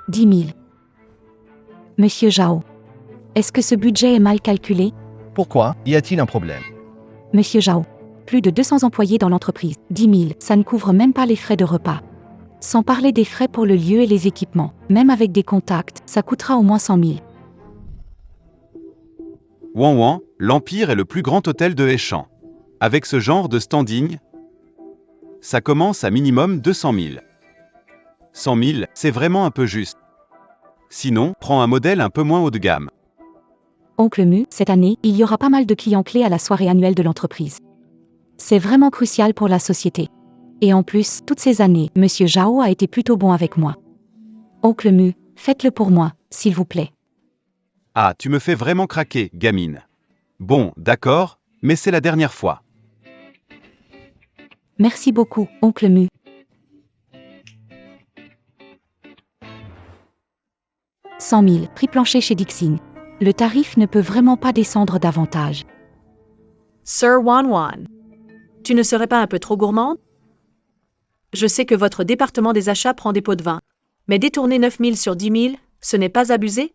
10 000. Monsieur Zhao, est-ce que ce budget est mal calculé? Pourquoi? Y a-t-il un problème? Monsieur Zhao, plus de 200 employés dans l'entreprise. 10 000, ça ne couvre même pas les frais de repas. Sans parler des frais pour le lieu et les équipements. Même avec des contacts, ça coûtera au moins 100 000. Wanwan, l'Empire est le plus grand hôtel de Heshan. Avec ce genre de standing, ça commence à minimum 200 000. 100 000, c'est vraiment un peu juste. Sinon, prends un modèle un peu moins haut de gamme. Oncle Mu, cette année, il y aura pas mal de clients clés à la soirée annuelle de l'entreprise. C'est vraiment crucial pour la société. Et en plus, toutes ces années, Monsieur Zhao a été plutôt bon avec moi. Oncle Mu, faites-le pour moi, s'il vous plaît. Ah, tu me fais vraiment craquer, gamine. Bon, d'accord, mais c'est la dernière fois. Merci beaucoup, Oncle Mu. « 100 000, prix plancher chez Dixing. Le tarif ne peut vraiment pas descendre davantage. Sir Wanwan, tu ne serais pas un peu trop gourmande? Je sais que votre département des achats prend des pots de vin, mais détourner 9 000 sur 10 000, ce n'est pas abusé?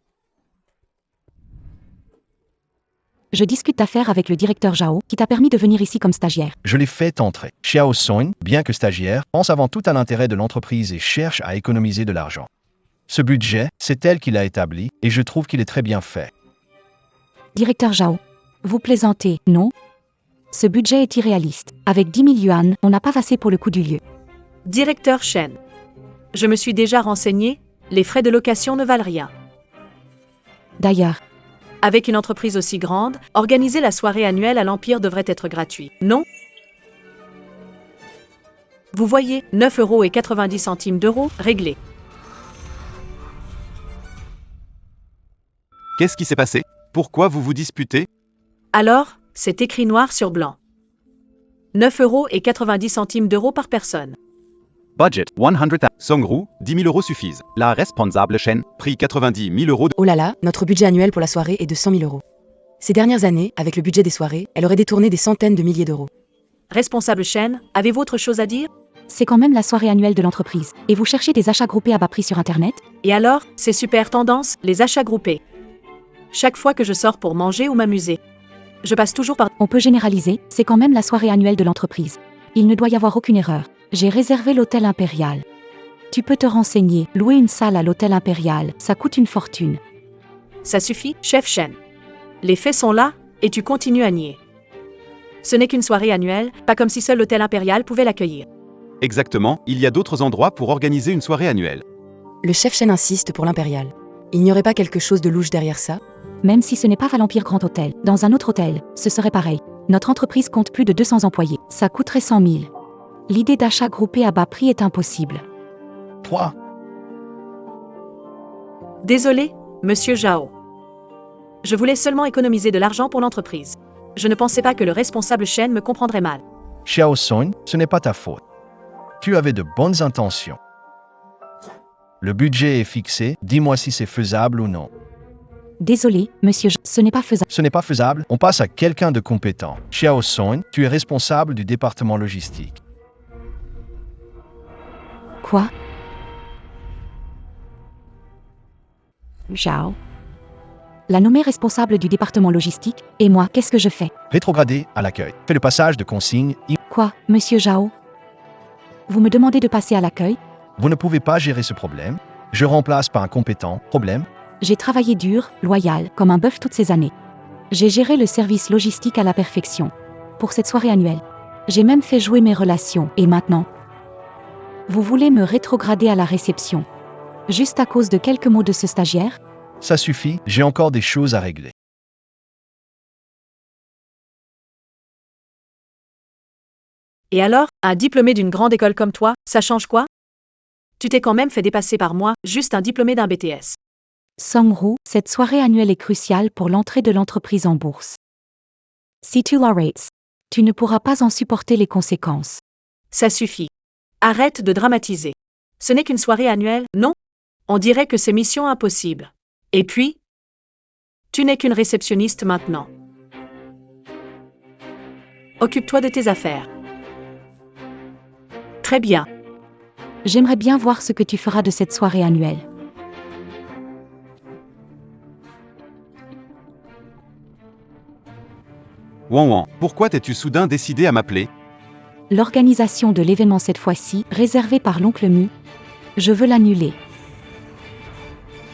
Je discute d'affaires avec le directeur Zhao, qui t'a permis de venir ici comme stagiaire. Je l'ai fait entrer. Xiao Song, bien que stagiaire, pense avant tout à l'intérêt de l'entreprise et cherche à économiser de l'argent. Ce budget, c'est elle qui l'a établi, et je trouve qu'il est très bien fait. Directeur Zhao, vous plaisantez, non? Ce budget est irréaliste. Avec 10 000 yuan, on n'a pas assez pour le coût du lieu. Directeur Shen, je me suis déjà renseigné, les frais de location ne valent rien. D'ailleurs, Avec une entreprise aussi grande, organiser la soirée annuelle à l'Empire devrait être gratuit, non? Vous voyez, 9,90 € réglé. Qu'est-ce qui s'est passé? Pourquoi vous vous disputez? Alors, c'est écrit noir sur blanc. 9,90 € par personne. Budget 100 Songru, 10 000 € suffisent. La responsable Shen, prix 90 000 € Oh là là, notre budget annuel pour la soirée est de 100 000 €. Ces dernières années, avec le budget des soirées, elle aurait détourné des centaines de milliers d'euros. Responsable Shen, avez-vous autre chose à dire? c'est quand même la soirée annuelle de l'entreprise. Et vous cherchez des achats groupés à bas prix sur Internet? Et alors, c'est super tendance, les achats groupés. Chaque fois que je sors pour manger ou m'amuser, je passe toujours par... On peut généraliser, c'est quand même la soirée annuelle de l'entreprise. Il ne doit y avoir aucune erreur. J'ai réservé l'hôtel Impérial. Tu peux te renseigner, louer une salle à l'hôtel Impérial, ça coûte une fortune. Ça suffit, chef Shen. Les faits sont là, et tu continues à nier. Ce n'est qu'une soirée annuelle, pas comme si seul l'hôtel Impérial pouvait l'accueillir. Exactement, il y a d'autres endroits pour organiser une soirée annuelle. Le chef Shen insiste pour l'Impérial. Il n'y aurait pas quelque chose de louche derrière ça? Même si ce n'est pas Valempire Grand Hôtel, dans un autre hôtel, ce serait pareil. Notre entreprise compte plus de 200 employés. Ça coûterait 100 000. L'idée d'achat groupé à bas prix est impossible. 3. Désolé, monsieur Zhao. Je voulais seulement économiser de l'argent pour l'entreprise. Je ne pensais pas que le responsable Shen me comprendrait mal. Xiao Song, ce n'est pas ta faute. Tu avais de bonnes intentions. Le budget est fixé, dis-moi si c'est faisable ou non. Désolé, monsieur, ce n'est pas faisable. Ce n'est pas faisable, on passe à quelqu'un de compétent. Xiao Song, tu es responsable du département logistique. Quoi? Zhao. La nommée responsable du département logistique, et moi, qu'est-ce que je fais? Rétrogradé à l'accueil. Fais le passage de consigne. Quoi, monsieur Zhao? Vous me demandez de passer à l'accueil? Vous ne pouvez pas gérer ce problème. Je remplace par un compétent. Problème? J'ai travaillé dur, loyal, comme un bœuf toutes ces années. J'ai géré le service logistique à la perfection. Pour cette soirée annuelle. J'ai même fait jouer mes relations, et maintenant? Vous voulez me rétrograder à la réception? Juste à cause de quelques mots de ce stagiaire? Ça suffit, j'ai encore des choses à régler. Et alors, un diplômé d'une grande école comme toi, ça change quoi? Tu t'es quand même fait dépasser par moi, juste un diplômé d'un BTS. Songru, cette soirée annuelle est cruciale pour l'entrée de l'entreprise en bourse. Si tu la rates, tu ne pourras pas en supporter les conséquences. Ça suffit. Arrête de dramatiser. Ce n'est qu'une soirée annuelle, non? On dirait que c'est mission impossible. Et puis, tu n'es qu'une réceptionniste maintenant. Occupe-toi de tes affaires. Très bien. J'aimerais bien voir ce que tu feras de cette soirée annuelle. Wan Wan, pourquoi t'es-tu soudain décidé à m'appeler? L'organisation de l'événement cette fois-ci, réservé par l'oncle Mu. Je veux l'annuler.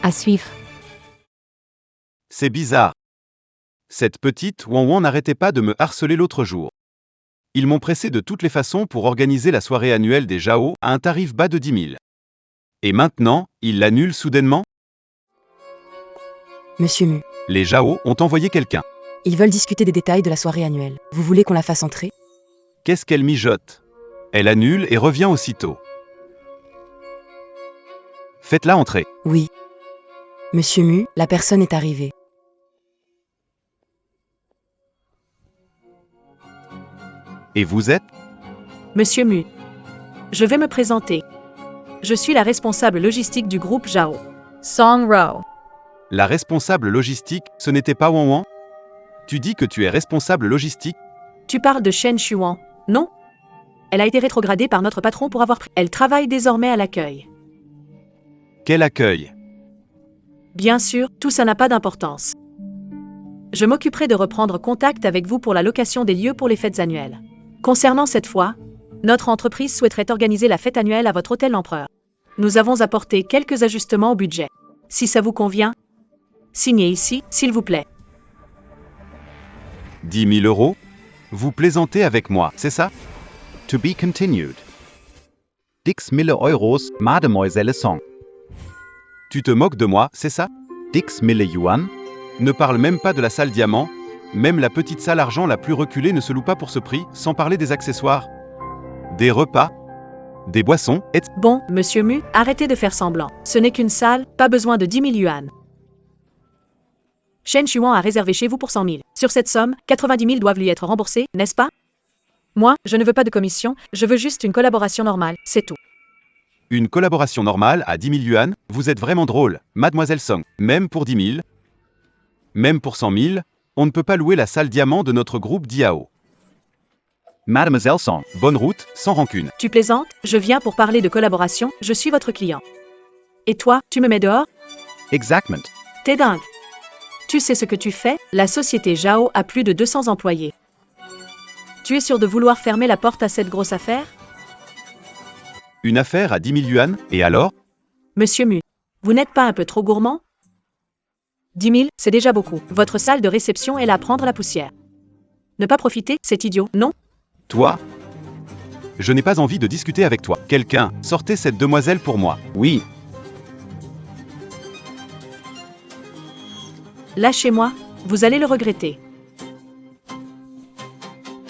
À suivre. C'est bizarre. Cette petite Wan Wan n'arrêtait pas de me harceler l'autre jour. Ils m'ont pressé de toutes les façons pour organiser la soirée annuelle des Jao à un tarif bas de 10 000. Et maintenant, ils l'annulent soudainement? Monsieur Mu, Les Jao ont envoyé quelqu'un. ils veulent discuter des détails de la soirée annuelle. Vous voulez qu'on la fasse entrer? Qu'est-ce qu'elle mijote? Elle annule et revient aussitôt. Faites-la entrer. Oui. Monsieur Mu, la personne est arrivée. Et vous êtes? Monsieur Mu. Je vais me présenter. Je suis la responsable logistique du groupe Jao. Song Rao. La responsable logistique, ce n'était pas Wan Wan? Tu dis que tu es responsable logistique? Tu parles de Shen Xuan, non? Elle a été rétrogradée par notre patron pour avoir pris. Elle travaille désormais à l'accueil. Quel accueil! Bien sûr, tout ça n'a pas d'importance. Je m'occuperai de reprendre contact avec vous pour la location des lieux pour les fêtes annuelles. Concernant cette fois, notre entreprise souhaiterait organiser la fête annuelle à votre hôtel L'Empereur. Nous avons apporté quelques ajustements au budget. Si ça vous convient, signez ici, s'il vous plaît. 10 000 euros? Vous plaisantez avec moi, c'est ça? To be continued. 10 000 euros, Mademoiselle Song. Tu te moques de moi, c'est ça? 10 000 yuan. Ne parle même pas de la salle diamant. Même la petite salle argent la plus reculée ne se loue pas pour ce prix, sans parler des accessoires. Des repas, des boissons, etc. Bon, monsieur Mu, arrêtez de faire semblant. Ce n'est qu'une salle, pas besoin de 10 000 yuan. Shen Xuan a réservé chez vous pour 100 000. Sur cette somme, 90 000 doivent lui être remboursés, n'est-ce pas? Moi, je ne veux pas de commission, je veux juste une collaboration normale, c'est tout. Une collaboration normale à 10 000 yuan, vous êtes vraiment drôle, Mademoiselle Song. Même pour 10 000, même pour 100 000, on ne peut pas louer la salle diamant de notre groupe Diao. Mademoiselle Song. Bonne route, sans rancune. Tu plaisantes? Je viens pour parler de collaboration, je suis votre client. Et toi, tu me mets dehors? Exactement. T'es dingue. Tu sais ce que tu fais? La société Jao a plus de 200 employés. Tu es sûr de vouloir fermer la porte à cette grosse affaire? Une affaire à 10 000 yuan, et alors? Monsieur Mu, vous n'êtes pas un peu trop gourmand? 10 000, c'est déjà beaucoup. Votre salle de réception est là à prendre la poussière. Ne pas profiter, c'est idiot, non? Toi? Je n'ai pas envie de discuter avec toi. Quelqu'un, sortez cette demoiselle pour moi. Oui. Lâchez-moi, vous allez le regretter.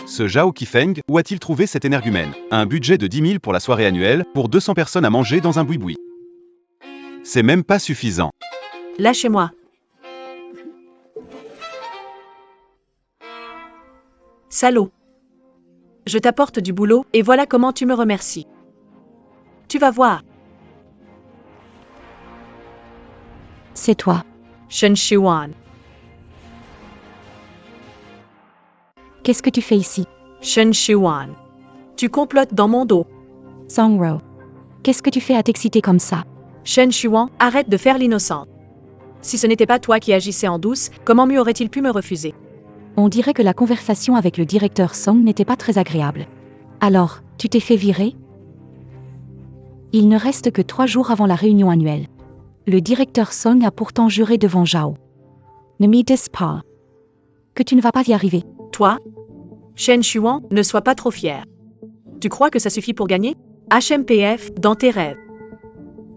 Ce Zhao Qifeng, où a-t-il trouvé cet énergumène? Un budget de 10 000 pour la soirée annuelle, pour 200 personnes à manger dans un boui-boui. C'est même pas suffisant. Lâchez-moi. Salaud. Je t'apporte du boulot, et voilà comment tu me remercies. Tu vas voir. C'est toi. Shen Xuan. Qu'est-ce que tu fais ici? Shen Xuan. Tu complotes dans mon dos. Song Rao. Qu'est-ce que tu fais à t'exciter comme ça? Shen Xuan, arrête de faire l'innocente. Si ce n'était pas toi qui agissais en douce, comment mieux aurait-il pu me refuser? On dirait que la conversation avec le directeur Song n'était pas très agréable. Alors, tu t'es fait virer? Il ne reste que 3 jours avant la réunion annuelle. Le directeur Song a pourtant juré devant Zhao. Ne m'y dis pas que tu ne vas pas y arriver. Toi? Shen Xuan, ne sois pas trop fier. Tu crois que ça suffit pour gagner? HMPF, dans tes rêves.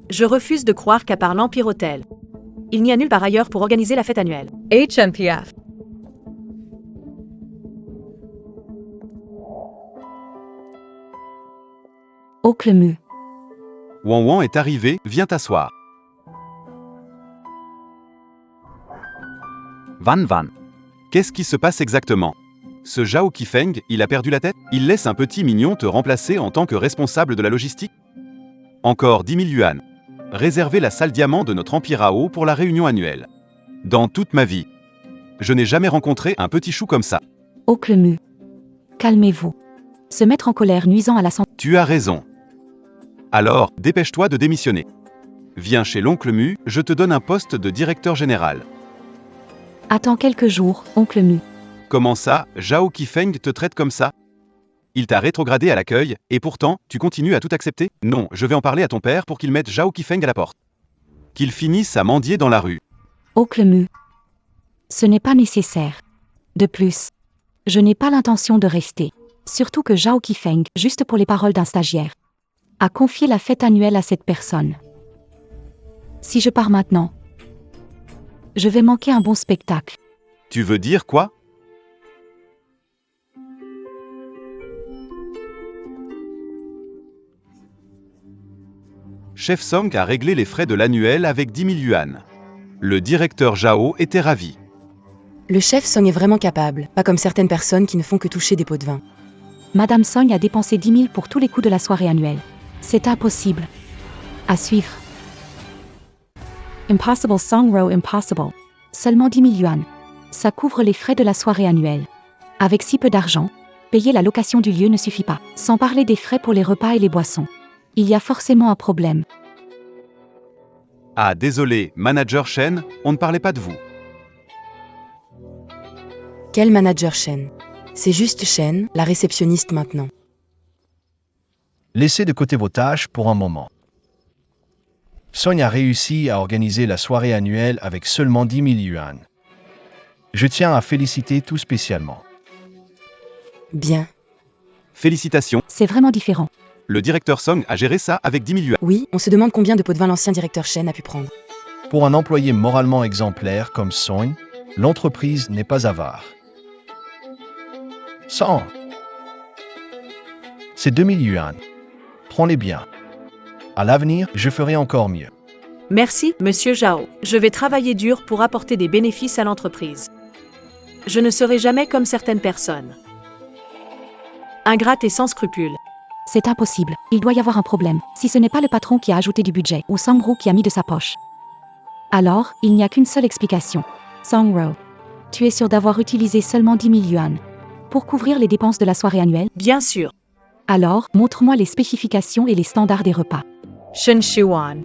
Je refuse de croire qu'à part l'Empire Hotel, il n'y a nulle part ailleurs pour organiser la fête annuelle. HMPF. Oncle Mu. Wan Wan est arrivé, viens t'asseoir. Van. Qu'est-ce qui se passe exactement? Ce Zhao Qifeng, il a perdu la tête? Il laisse un petit mignon te remplacer en tant que responsable de la logistique? Encore 10 000 yuan. Réservez la salle diamant de notre Empire AO pour la réunion annuelle. Dans toute ma vie, je n'ai jamais rencontré un petit chou comme ça. Oncle Mu. Calmez-vous. Se mettre en colère nuisant à la santé. Tu as raison. Alors, dépêche-toi de démissionner. Viens chez l'oncle Mu, je te donne un poste de directeur général. Attends quelques jours, oncle Mu. Comment ça, Zhao Qifeng te traite comme ça? Il t'a rétrogradé à l'accueil, et pourtant, tu continues à tout accepter? Non, je vais en parler à ton père pour qu'il mette Zhao Qifeng à la porte. Qu'il finisse à mendier dans la rue. Oklemu. Ce n'est pas nécessaire. De plus, je n'ai pas l'intention de rester. Surtout que Zhao Qifeng, juste pour les paroles d'un stagiaire, a confié la fête annuelle à cette personne. Si je pars maintenant, je vais manquer un bon spectacle. Tu veux dire quoi? Chef Song a réglé les frais de l'annuel avec 10 000 yuan. Le directeur Zhao était ravi. Le chef Song est vraiment capable, pas comme certaines personnes qui ne font que toucher des pots de vin. Madame Song a dépensé 10 000 pour tous les coûts de la soirée annuelle. C'est impossible. À suivre. Impossible Song Row Impossible. Seulement 10 000 yuan. Ça couvre les frais de la soirée annuelle. Avec si peu d'argent, payer la location du lieu ne suffit pas, sans parler des frais pour les repas et les boissons. Il y a forcément un problème. Ah désolé, manager Shen, on ne parlait pas de vous. Quel manager Shen? C'est juste Shen, la réceptionniste maintenant. Laissez de côté vos tâches pour un moment. Song a réussi à organiser la soirée annuelle avec seulement 10 000 yuan. Je tiens à féliciter tout spécialement. Bien. Félicitations, C'est vraiment différent. le directeur Song a géré ça avec 10 000 yuan. Oui, on se demande combien de pots de vin l'ancien directeur Shen a pu prendre. Pour un employé moralement exemplaire comme Song, l'entreprise n'est pas avare. 100. C'est 2 000 yuan. Prends-les bien. À l'avenir, je ferai encore mieux. Merci, monsieur Zhao. Je vais travailler dur pour apporter des bénéfices à l'entreprise. Je ne serai jamais comme certaines personnes. Ingrate et sans scrupules. C'est impossible. Il doit y avoir un problème. Si ce n'est pas le patron qui a ajouté du budget, ou Sangro qui a mis de sa poche. Alors, il n'y a qu'une seule explication. Sangro, tu es sûr d'avoir utilisé seulement 10 000 yuan pour couvrir les dépenses de la soirée annuelle? Bien sûr. Alors, montre-moi les spécifications et les standards des repas. Shen Shiwan.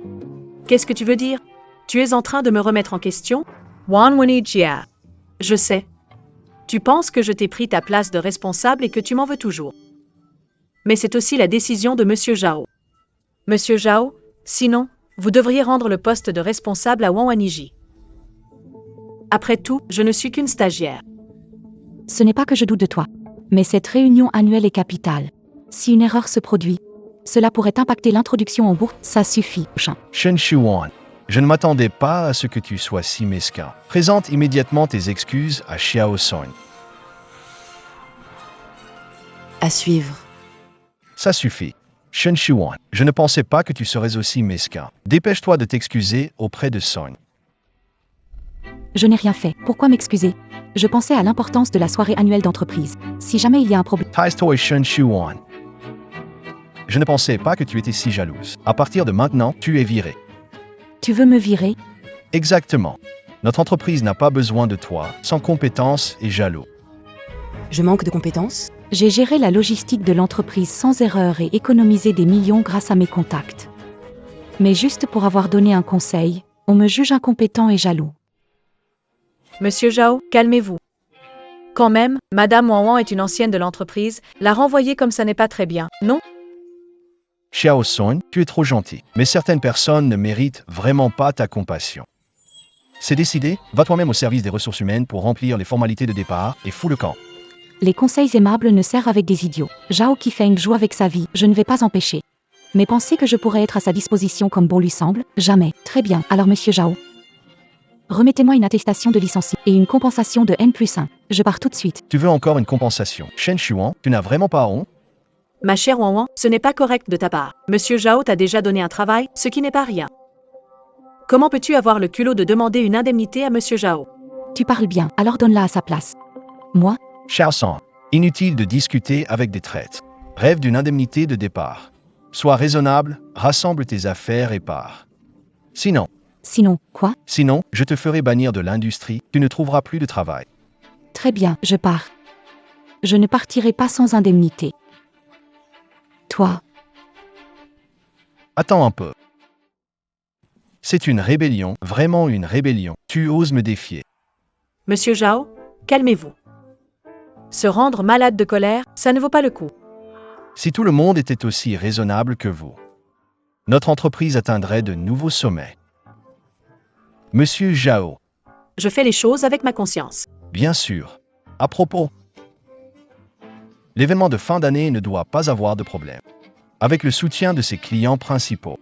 Qu'est-ce que tu veux dire? Tu es en train de me remettre en question? Wan Wenijia. Je sais. Tu penses que je t'ai pris ta place de responsable et que tu m'en veux toujours. Mais c'est aussi la décision de monsieur Zhao. Monsieur Zhao, sinon, vous devriez rendre le poste de responsable à Wang Waniji. Après tout, je ne suis qu'une stagiaire. Ce n'est pas que je doute de toi, mais cette réunion annuelle est capitale. Si une erreur se produit, cela pourrait impacter l'introduction en bourse. Ça suffit. Shen Shuan, je ne m'attendais pas à ce que tu sois si mesquin. Présente immédiatement tes excuses à Xiao Song. À suivre. Ça suffit. Shen Shuan, je ne pensais pas que tu serais aussi mesquin. Dépêche-toi de t'excuser auprès de Song. Je n'ai rien fait. Pourquoi m'excuser? Je pensais à l'importance de la soirée annuelle d'entreprise. Si jamais il y a un problème... Taistoi Shen Shuan. Je ne pensais pas que tu étais si jalouse. À partir de maintenant, tu es viré. Tu veux me virer? Exactement. Notre entreprise n'a pas besoin de toi, sans compétences et jaloux. Je manque de compétences? J'ai géré la logistique de l'entreprise sans erreur et économisé des millions grâce à mes contacts. Mais juste pour avoir donné un conseil, on me juge incompétent et jaloux. Monsieur Zhao, calmez-vous. Quand même, Madame Wang est une ancienne de l'entreprise, la renvoyer comme ça n'est pas très bien, non? Xiao Song, tu es trop gentil. Mais certaines personnes ne méritent vraiment pas ta compassion. C'est décidé, va toi-même au service des ressources humaines pour remplir les formalités de départ et fous le camp. Les conseils aimables ne servent avec des idiots. Zhao Qifeng joue avec sa vie, je ne vais pas empêcher. Mais pensez que je pourrais être à sa disposition comme bon lui semble? Jamais. Très bien, alors monsieur Zhao. Remettez-moi une attestation de licencié et une compensation de N+1. Je pars tout de suite. Tu veux encore une compensation? Shen Shuan, tu n'as vraiment pas honte? Ma chère Wang, ce n'est pas correct de ta part. Monsieur Zhao t'a déjà donné un travail, ce qui n'est pas rien. Comment peux-tu avoir le culot de demander une indemnité à monsieur Zhao? Tu parles bien, alors donne-la à sa place. Moi? Xiao Song, inutile de discuter avec des traites. Rêve d'une indemnité de départ. Sois raisonnable, rassemble tes affaires et pars. Sinon, quoi? Sinon, je te ferai bannir de l'industrie, tu ne trouveras plus de travail. Très bien, je pars. Je ne partirai pas sans indemnité. Toi? Attends un peu. C'est une rébellion, vraiment une rébellion. Tu oses me défier. Monsieur Zhao, calmez-vous. Se rendre malade de colère, ça ne vaut pas le coup. Si tout le monde était aussi raisonnable que vous, notre entreprise atteindrait de nouveaux sommets. Monsieur Zhao, Je fais les choses avec ma conscience. bien sûr. À propos, l'événement de fin d'année ne doit pas avoir de problème. Avec le soutien de ses clients principaux,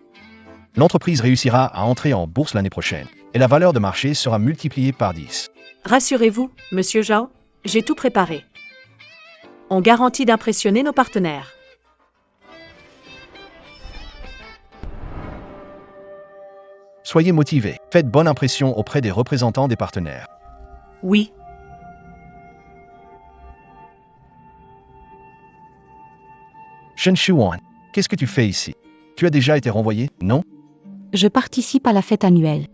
l'entreprise réussira à entrer en bourse l'année prochaine et la valeur de marché sera multipliée par 10. Rassurez-vous, Monsieur Zhao, j'ai tout préparé. On garantit d'impressionner nos partenaires. Soyez motivés, faites bonne impression auprès des représentants des partenaires. Oui, Shen Shuan, qu'est-ce que tu fais ici? Tu as déjà été renvoyé, non? Je participe à la fête annuelle.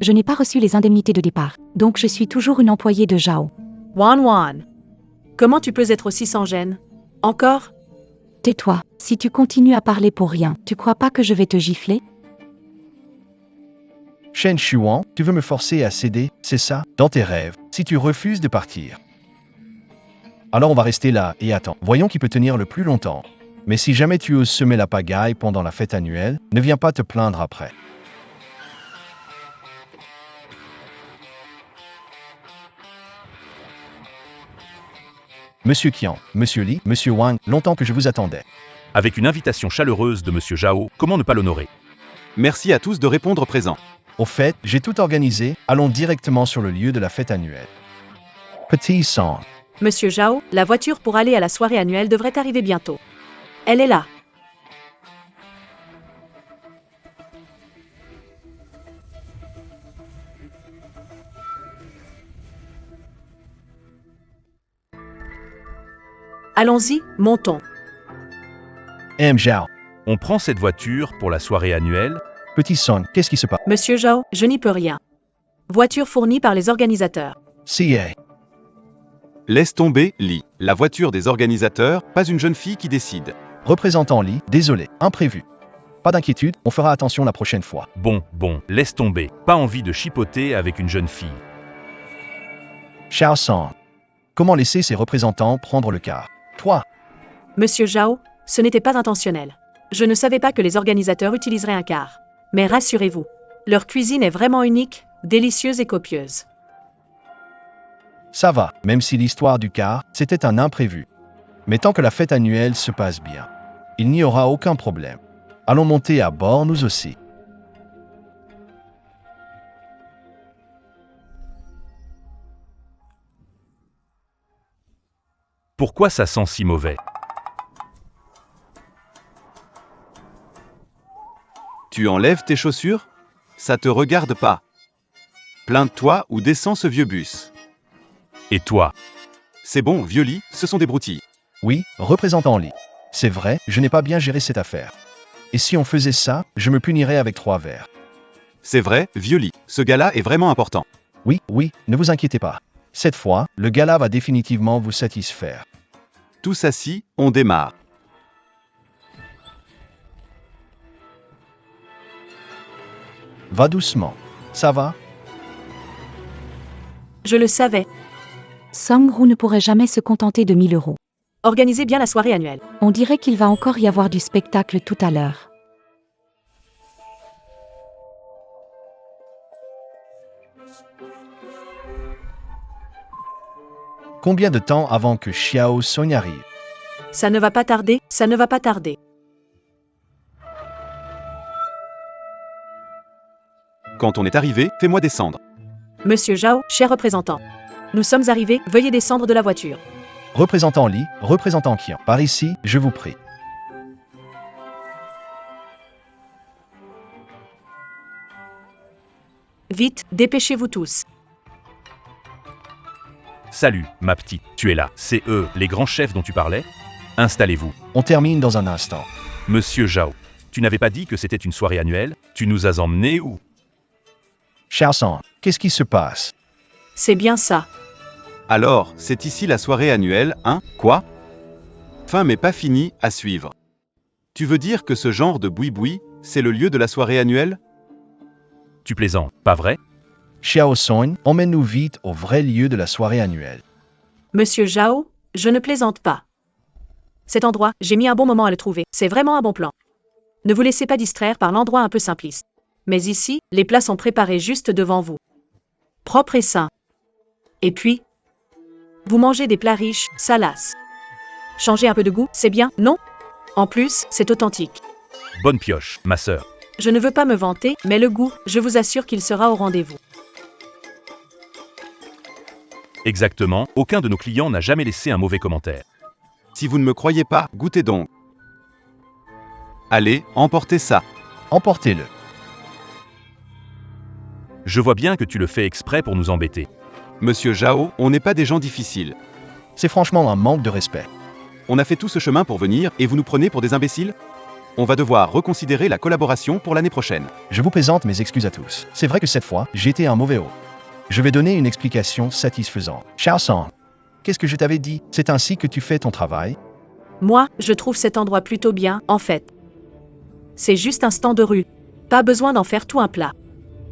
Je n'ai pas reçu les indemnités de départ, donc je suis toujours une employée de Zhao. Wan. Comment tu peux être aussi sans gêne? Encore? Tais-toi, si tu continues à parler pour rien, tu crois pas que je vais te gifler? Shen Shuan, tu veux me forcer à céder, c'est ça? Dans tes rêves, si tu refuses de partir. Alors on va rester là et attends. Voyons qui peut tenir le plus longtemps. Mais si jamais tu oses semer la pagaille pendant la fête annuelle, ne viens pas te plaindre après. Monsieur Qian, Monsieur Li, Monsieur Wang, longtemps que je vous attendais. Avec une invitation chaleureuse de Monsieur Zhao, comment ne pas l'honorer? Merci à tous de répondre présent. Au fait, j'ai tout organisé, allons directement sur le lieu de la fête annuelle. Petit sang. Monsieur Zhao, la voiture pour aller à la soirée annuelle devrait arriver bientôt. Elle est là. Allons-y, montons. Zhao. On prend cette voiture pour la soirée annuelle? Petit son, qu'est-ce qui se passe? Monsieur Zhao, je n'y peux rien. Voiture fournie par les organisateurs. CA. Laisse tomber, Li. La voiture des organisateurs, pas une jeune fille qui décide. Représentant Li, désolé, imprévu. Pas d'inquiétude, on fera attention la prochaine fois. Bon, laisse tomber. Pas envie de chipoter avec une jeune fille. Xiao San. Comment laisser ses représentants prendre le quart? Toi, Monsieur Zhao, ce n'était pas intentionnel. Je ne savais pas que les organisateurs utiliseraient un car. Mais rassurez-vous, leur cuisine est vraiment unique, délicieuse et copieuse. ça va, même si l'histoire du quart, c'était un imprévu. Mais tant que la fête annuelle se passe bien, il n'y aura aucun problème. Allons monter à bord nous aussi. Pourquoi ça sent si mauvais? Tu enlèves tes chaussures? Ça te regarde pas. Plains-toi ou descends ce vieux bus. Et toi? C'est bon, vieux Li, ce sont des broutilles. Oui, représentant Li. C'est vrai, je n'ai pas bien géré cette affaire. Et si on faisait ça, je me punirais avec 3 verres. C'est vrai, vieux Li, ce gars-là est vraiment important. Oui, ne vous inquiétez pas. Cette fois, le gala va définitivement vous satisfaire. Tous assis, on démarre. Va doucement. Ça va? Je le savais. Song-Ru ne pourrait jamais se contenter de 1000 euros. Organisez bien la soirée annuelle. On dirait qu'il va encore y avoir du spectacle tout à l'heure. Combien de temps avant que Xiao Song arrive? Ça ne va pas tarder, ça ne va pas tarder. Quand on est arrivé, fais-moi descendre. Monsieur Zhao, cher représentant. Nous sommes arrivés, veuillez descendre de la voiture. Représentant Li, représentant Qian. Par ici, je vous prie. Vite, dépêchez-vous tous. Salut, ma petite, tu es là. C'est eux, les grands chefs dont tu parlais? Installez-vous. On termine dans un instant. Monsieur Zhao, tu n'avais pas dit que c'était une soirée annuelle? Tu nous as emmenés où? Xiao San, qu'est-ce qui se passe? C'est bien ça. Alors, c'est ici la soirée annuelle, hein? Quoi? Fin mais pas fini, à suivre. Tu veux dire que ce genre de boui-boui, c'est le lieu de la soirée annuelle? Tu plaisantes, pas vrai? Xiao Song, emmène-nous vite au vrai lieu de la soirée annuelle. Monsieur Zhao, je ne plaisante pas. Cet endroit, j'ai mis un bon moment à le trouver. C'est vraiment un bon plan. Ne vous laissez pas distraire par l'endroit un peu simpliste. Mais ici, les plats sont préparés juste devant vous. Propres et sains. Et puis, vous mangez des plats riches, salaces. Changer un peu de goût, c'est bien, non? En plus, c'est authentique. Bonne pioche, ma sœur. Je ne veux pas me vanter, mais le goût, je vous assure qu'il sera au rendez-vous. Exactement, aucun de nos clients n'a jamais laissé un mauvais commentaire. Si vous ne me croyez pas, goûtez donc. Allez, emportez ça. Emportez-le. Je vois bien que tu le fais exprès pour nous embêter. Monsieur Zhao, on n'est pas des gens difficiles. C'est franchement un manque de respect. On a fait tout ce chemin pour venir et vous nous prenez pour des imbéciles? On va devoir reconsidérer la collaboration pour l'année prochaine. Je vous présente mes excuses à tous. C'est vrai que cette fois, j'ai été un mauvais hôte. Je vais donner une explication satisfaisante. Xiao Song, qu'est-ce que je t'avais dit? C'est ainsi que tu fais ton travail? Moi, je trouve cet endroit plutôt bien, en fait. C'est juste un stand de rue. Pas besoin d'en faire tout un plat.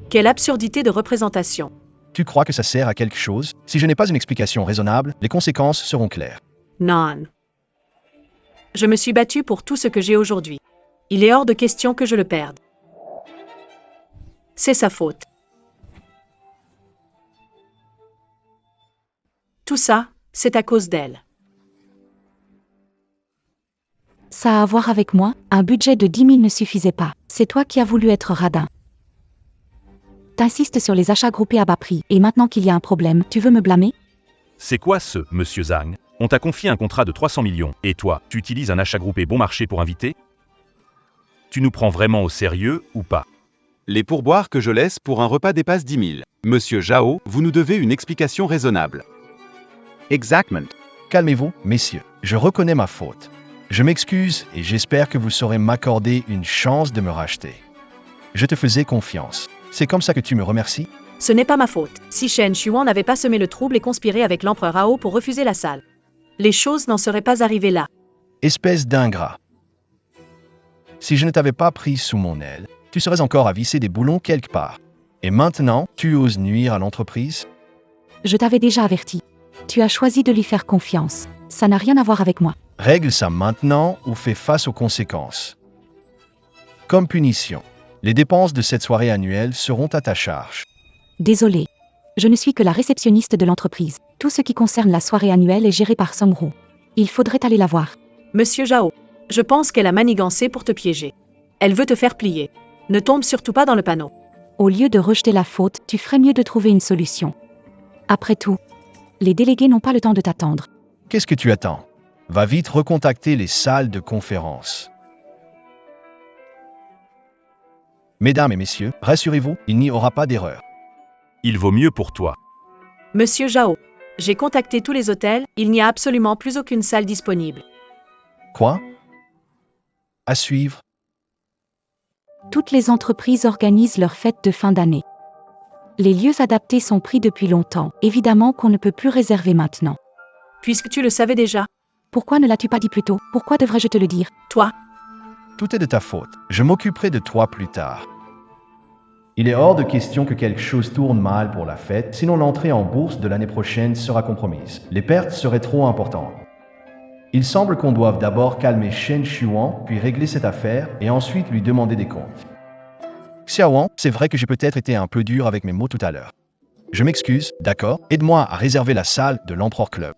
Quelle absurdité de représentation. Tu crois que ça sert à quelque chose? Si je n'ai pas une explication raisonnable, les conséquences seront claires. Non. Je me suis battue pour tout ce que j'ai aujourd'hui. Il est hors de question que je le perde. C'est sa faute. Tout ça, c'est à cause d'elle. Ça a à voir avec moi, un budget de 10 000 ne suffisait pas. C'est toi qui as voulu être radin. T'insistes sur les achats groupés à bas prix, et maintenant qu'il y a un problème, tu veux me blâmer? C'est quoi ce, monsieur Zhang? On t'a confié un contrat de 300 millions, et toi, tu utilises un achat groupé bon marché pour inviter? Tu nous prends vraiment au sérieux, ou pas? Les pourboires que je laisse pour un repas dépassent 10 000. Monsieur Zhao, vous nous devez une explication raisonnable. Exactement. Calmez-vous, messieurs. Je reconnais ma faute. Je m'excuse et j'espère que vous saurez m'accorder une chance de me racheter. Je te faisais confiance. C'est comme ça que tu me remercies? Ce n'est pas ma faute. Si Shen Xuan n'avait pas semé le trouble et conspiré avec l'empereur Hao pour refuser la salle, les choses n'en seraient pas arrivées là. Espèce d'ingrat. Si je ne t'avais pas pris sous mon aile, tu serais encore à visser des boulons quelque part. Et maintenant, tu oses nuire à l'entreprise? Je t'avais déjà averti. Tu as choisi de lui faire confiance. Ça n'a rien à voir avec moi. Règle ça maintenant ou fais face aux conséquences. Comme punition, les dépenses de cette soirée annuelle seront à ta charge. Désolé. Je ne suis que la réceptionniste de l'entreprise. Tout ce qui concerne la soirée annuelle est géré par Songru. Il faudrait aller la voir. Monsieur Zhao, je pense qu'elle a manigancé pour te piéger. Elle veut te faire plier. Ne tombe surtout pas dans le panneau. Au lieu de rejeter la faute, tu ferais mieux de trouver une solution. Après tout, les délégués n'ont pas le temps de t'attendre. Qu'est-ce que tu attends? Va vite recontacter les salles de conférence. Mesdames et messieurs, rassurez-vous, il n'y aura pas d'erreur. Il vaut mieux pour toi. Monsieur Zhao, j'ai contacté tous les hôtels, il n'y a absolument plus aucune salle disponible. Quoi? À suivre. Toutes les entreprises organisent leurs fêtes de fin d'année. Les lieux adaptés sont pris depuis longtemps. Évidemment qu'on ne peut plus réserver maintenant. Puisque tu le savais déjà, Pourquoi ne l'as-tu pas dit plus tôt? Pourquoi devrais-je te le dire? toi, Tout est de ta faute. Je m'occuperai de toi plus tard. Il est hors de question que quelque chose tourne mal pour la fête, sinon l'entrée en bourse de l'année prochaine sera compromise. Les pertes seraient trop importantes. Il semble qu'on doive d'abord calmer Shen Xuan, puis régler cette affaire, et ensuite lui demander des comptes. Xiaoan, c'est vrai que j'ai peut-être été un peu dur avec mes mots tout à l'heure. Je m'excuse, d'accord? Aide-moi à réserver la salle de l'Empereur Club.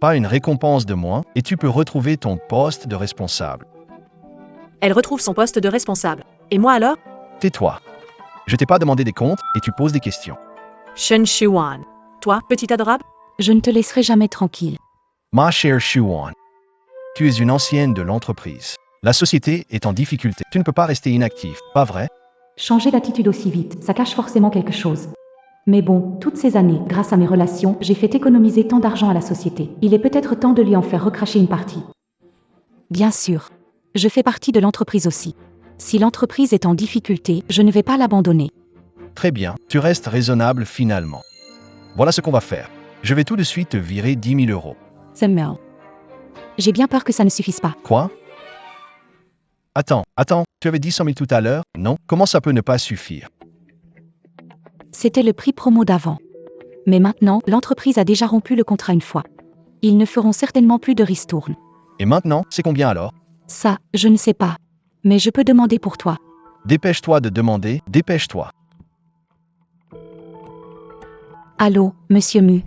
Pas une récompense de moins, et tu peux retrouver ton poste de responsable. elle retrouve son poste de responsable. Et moi alors? Tais-toi. Je t'ai pas demandé des comptes, et tu poses des questions. Shen Xuan. Toi, petit adorable? Je ne te laisserai jamais tranquille. Ma chère Xuan, tu es une ancienne de l'entreprise. La société est en difficulté. Tu ne peux pas rester inactif, pas vrai? Changer d'attitude aussi vite, ça cache forcément quelque chose. Mais bon, toutes ces années, grâce à mes relations, j'ai fait économiser tant d'argent à la société. Il est peut-être temps de lui en faire recracher une partie. Bien sûr. Je fais partie de l'entreprise aussi. Si l'entreprise est en difficulté, je ne vais pas l'abandonner. Très bien, tu restes raisonnable finalement. Voilà ce qu'on va faire. Je vais tout de suite te virer 10 000 euros. C'est mal. J'ai bien peur que ça ne suffise pas. Quoi? Attends, tu avais dit 100 000 tout à l'heure? Non? Comment ça peut ne pas suffire? C'était le prix promo d'avant. Mais maintenant, l'entreprise a déjà rompu le contrat une fois. Ils ne feront certainement plus de ristourne. Et maintenant, c'est combien alors? Ça, je ne sais pas. Mais je peux demander pour toi. Dépêche-toi de demander, dépêche-toi. Allô, monsieur Mu.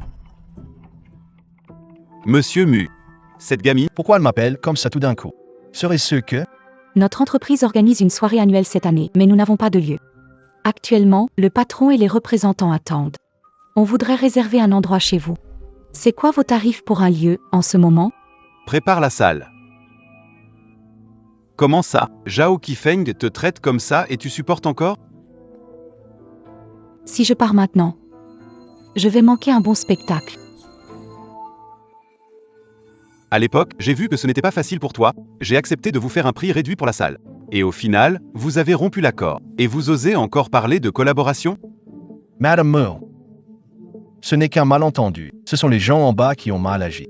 Monsieur Mu. Cette gamine, Pourquoi elle m'appelle comme ça tout d'un coup? Serait-ce que... Notre entreprise organise une soirée annuelle cette année, mais nous n'avons pas de lieu. Actuellement, le patron et les représentants attendent. On voudrait réserver un endroit chez vous. C'est quoi vos tarifs pour un lieu, en ce moment? prépare la salle. Comment ça, Zhao Qifeng te traite comme ça et tu supportes encore? Si je pars maintenant, je vais manquer un bon spectacle. À l'époque, j'ai vu que ce n'était pas facile pour toi, j'ai accepté de vous faire un prix réduit pour la salle. Et au final, vous avez rompu l'accord. Et vous osez encore parler de collaboration? Madame Merle. Ce n'est qu'un malentendu. Ce sont les gens en bas qui ont mal agi.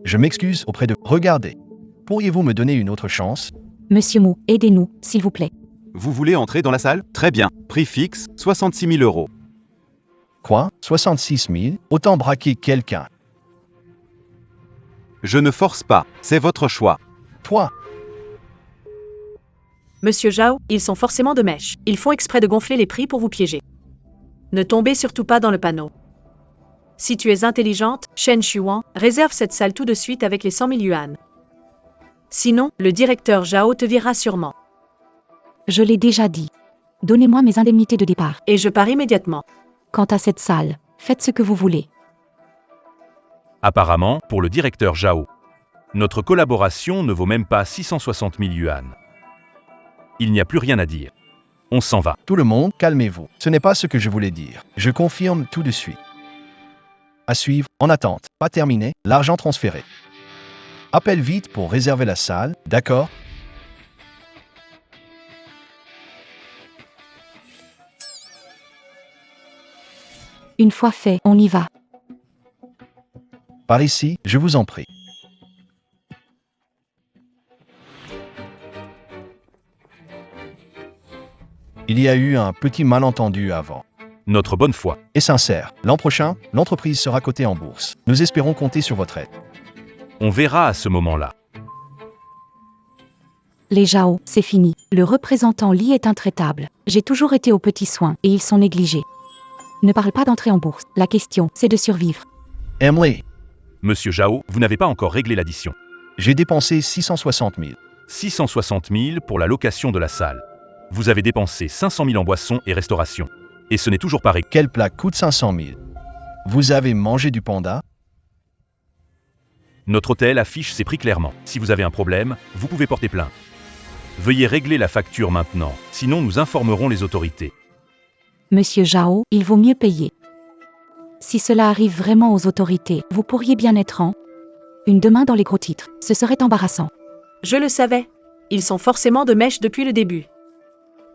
Je m'excuse auprès de... Regardez. Pourriez-vous me donner une autre chance? Monsieur Mu, aidez-nous, s'il vous plaît. Vous voulez entrer dans la salle? Très bien. Prix fixe, 66 000 euros. Quoi? 66 000? Autant braquer quelqu'un. Je ne force pas, c'est votre choix. Toi? Monsieur Zhao, ils sont forcément de mèche. Ils font exprès de gonfler les prix pour vous piéger. Ne tombez surtout pas dans le panneau. Si tu es intelligente, Shen Shuan, réserve cette salle tout de suite avec les 100 000 yuan. Sinon, le directeur Zhao te virera sûrement. Je l'ai déjà dit. Donnez-moi mes indemnités de départ. Et je pars immédiatement. Quant à cette salle, faites ce que vous voulez. Apparemment, pour le directeur Zhao, notre collaboration ne vaut même pas 660 000 yuan. Il n'y a plus rien à dire. On s'en va. Tout le monde, calmez-vous. Ce n'est pas ce que je voulais dire. Je confirme tout de suite. À suivre, en attente, pas terminé, l'argent transféré. Appelle vite pour réserver la salle, d'accord? Une fois fait, on y va. Par ici, je vous en prie. Il y a eu un petit malentendu avant. Notre bonne foi. Et sincère, l'an prochain, l'entreprise sera cotée en bourse. Nous espérons compter sur votre aide. On verra à ce moment-là. Les Zhao, c'est fini. Le représentant Li est intraitable. J'ai toujours été aux petits soins, et ils sont négligés. Ne parle pas d'entrer en bourse. La question, c'est de survivre. Emily, Monsieur Zhao, vous n'avez pas encore réglé l'addition. j'ai dépensé 660 000. 660 000 pour la location de la salle. Vous avez dépensé 500 000 en boissons et restauration. Et ce n'est toujours pas réglé. Quel plat coûte 500 000? Vous avez mangé du panda? Notre hôtel affiche ses prix clairement. Si vous avez un problème, vous pouvez porter plainte. Veuillez régler la facture maintenant, sinon nous informerons les autorités. Monsieur Zhao, il vaut mieux payer. Si cela arrive vraiment aux autorités, vous pourriez bien être en une demain dans les gros titres. Ce serait embarrassant. Je le savais. Ils sont forcément de mèche depuis le début.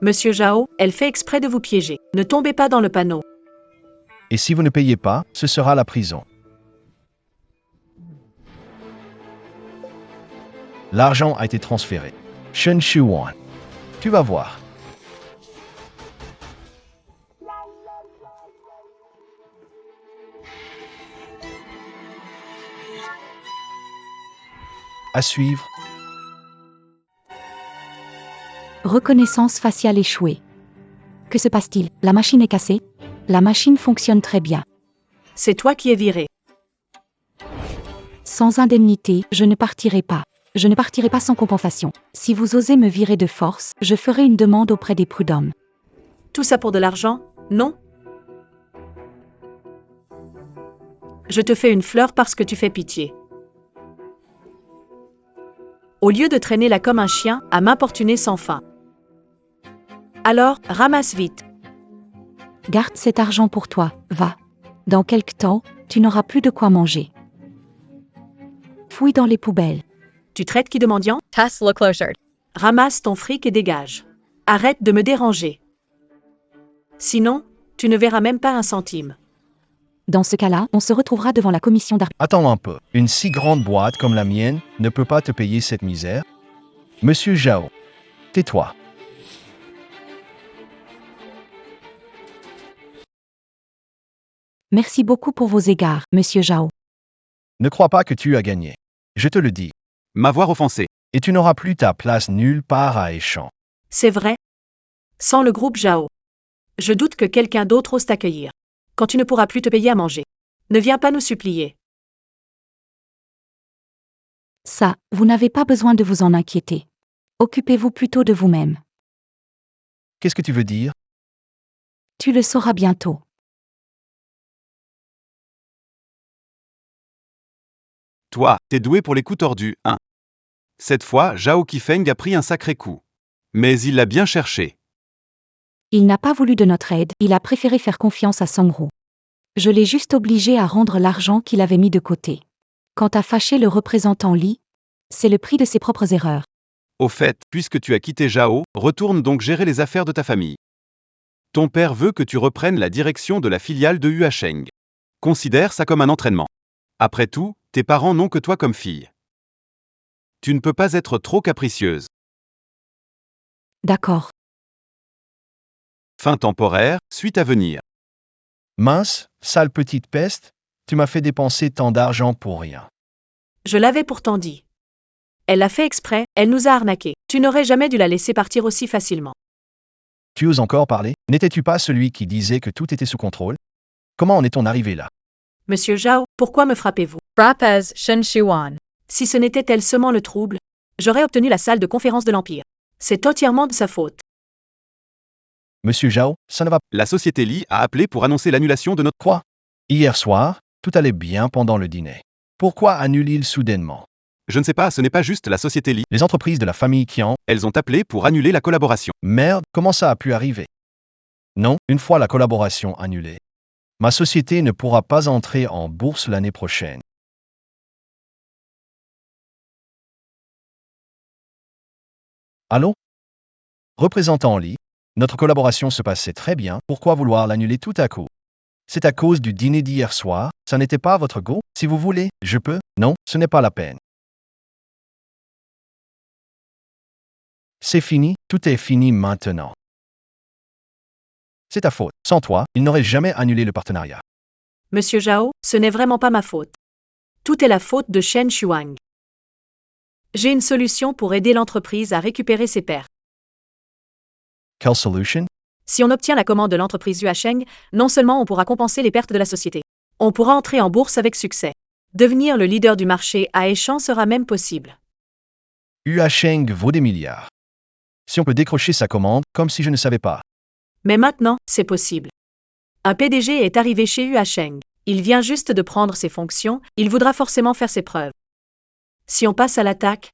Monsieur Zhao, elle fait exprès de vous piéger. Ne tombez pas dans le panneau. Et si vous ne payez pas, ce sera la prison. L'argent a été transféré. Shen Shuan. Tu vas voir. À suivre. Reconnaissance faciale échouée. Que se passe-t-il? La machine est cassée? La machine fonctionne très bien. C'est toi qui es viré. Sans indemnité, je ne partirai pas. Je ne partirai pas sans compensation. Si vous osez me virer de force, je ferai une demande auprès des prud'hommes. Tout ça pour de l'argent? Non? Je te fais une fleur parce que tu fais pitié. Au lieu de traîner là comme un chien, à m'importuner sans fin. Alors, ramasse vite. Garde cet argent pour toi, va. Dans quelque temps, tu n'auras plus de quoi manger. Fouille dans les poubelles. Tu traites qui de mendiant? Tess, look closer. Ramasse ton fric et dégage. Arrête de me déranger. Sinon, tu ne verras même pas un centime. Dans ce cas-là, on se retrouvera devant la commission d'arbitrage. Attends un peu. Une si grande boîte comme la mienne ne peut pas te payer cette misère? Monsieur Zhao, tais-toi. Merci beaucoup pour vos égards, monsieur Zhao. Ne crois pas que tu as gagné. Je te le dis. M'avoir offensé. Et tu n'auras plus ta place nulle part à Échamps. C'est vrai. Sans le groupe Zhao. Je doute que quelqu'un d'autre ose t'accueillir. Quand tu ne pourras plus te payer à manger. Ne viens pas nous supplier. Ça, vous n'avez pas besoin de vous en inquiéter. Occupez-vous plutôt de vous-même. Qu'est-ce que tu veux dire? Tu le sauras bientôt. Toi, t'es doué pour les coups tordus, hein. Cette fois, Zhao Qifeng a pris un sacré coup. Mais il l'a bien cherché. Il n'a pas voulu de notre aide, il a préféré faire confiance à Sangru. Je l'ai juste obligé à rendre l'argent qu'il avait mis de côté. Quant à fâcher le représentant Li, c'est le prix de ses propres erreurs. Au fait, puisque tu as quitté Zhao, retourne donc gérer les affaires de ta famille. Ton père veut que tu reprennes la direction de la filiale de Huasheng. Considère ça comme un entraînement. Après tout, tes parents n'ont que toi comme fille. Tu ne peux pas être trop capricieuse. D'accord. Fin temporaire, suite à venir. Mince, sale petite peste, tu m'as fait dépenser tant d'argent pour rien. Je l'avais pourtant dit. Elle l'a fait exprès, elle nous a arnaqués. Tu n'aurais jamais dû la laisser partir aussi facilement. Tu oses encore parler? N'étais-tu pas celui qui disait que tout était sous contrôle? Comment en est-on arrivé là? Monsieur Zhao, pourquoi me frappez-vous? Rapaz Shen Shuan. Si ce n'était elle seulement le trouble, j'aurais obtenu la salle de conférence de l'Empire. C'est entièrement de sa faute. Monsieur Zhao, ça ne va La société Li a appelé pour annoncer l'annulation de notre... Quoi? Hier soir, tout allait bien pendant le dîner. Pourquoi annule-t-il soudainement? Je ne sais pas, ce n'est pas juste la société Li. Les entreprises de la famille Qian, Elles ont appelé pour annuler la collaboration. merde, comment ça a pu arriver? Non, une fois la collaboration annulée, ma société ne pourra pas entrer en bourse l'année prochaine. Allô? Représentant Li, notre collaboration se passait très bien, pourquoi vouloir l'annuler tout à coup? C'est à cause du dîner d'hier soir, ça n'était pas votre go? Si vous voulez, je peux? Non, ce n'est pas la peine. C'est fini, tout est fini maintenant. C'est ta faute. Sans toi, il n'aurait jamais annulé le partenariat. Monsieur Zhao, ce n'est vraiment pas ma faute. Tout est la faute de Shen Shuang. J'ai une solution pour aider l'entreprise à récupérer ses pertes. Quelle solution? Si on obtient la commande de l'entreprise Huasheng, non seulement on pourra compenser les pertes de la société, on pourra entrer en bourse avec succès. Devenir le leader du marché à Échamps sera même possible. Huasheng vaut des milliards. Si on peut décrocher sa commande, comme si je ne savais pas. Mais maintenant, c'est possible. Un PDG est arrivé chez Huasheng. Il vient juste de prendre ses fonctions, il voudra forcément faire ses preuves. Si on passe à l'attaque,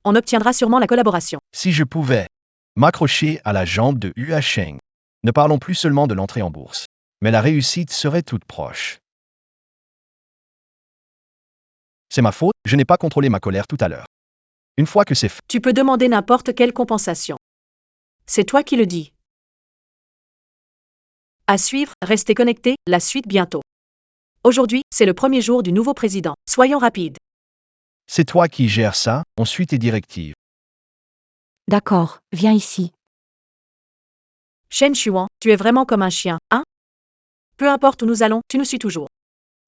on obtiendra sûrement la collaboration. Si je pouvais m'accrocher à la jambe de Huasheng. Ne parlons plus seulement de l'entrée en bourse. Mais la réussite serait toute proche. C'est ma faute, je n'ai pas contrôlé ma colère tout à l'heure. Une fois que c'est fait, Tu peux demander n'importe quelle compensation. C'est toi qui le dis. À suivre, restez connectés, la suite bientôt. Aujourd'hui, c'est le premier jour du nouveau président. Soyons rapides. c'est toi qui gères ça, on suit tes directives. D'accord, viens ici. Shen Shuan, tu es vraiment comme un chien, hein? Peu importe où nous allons, tu nous suis toujours.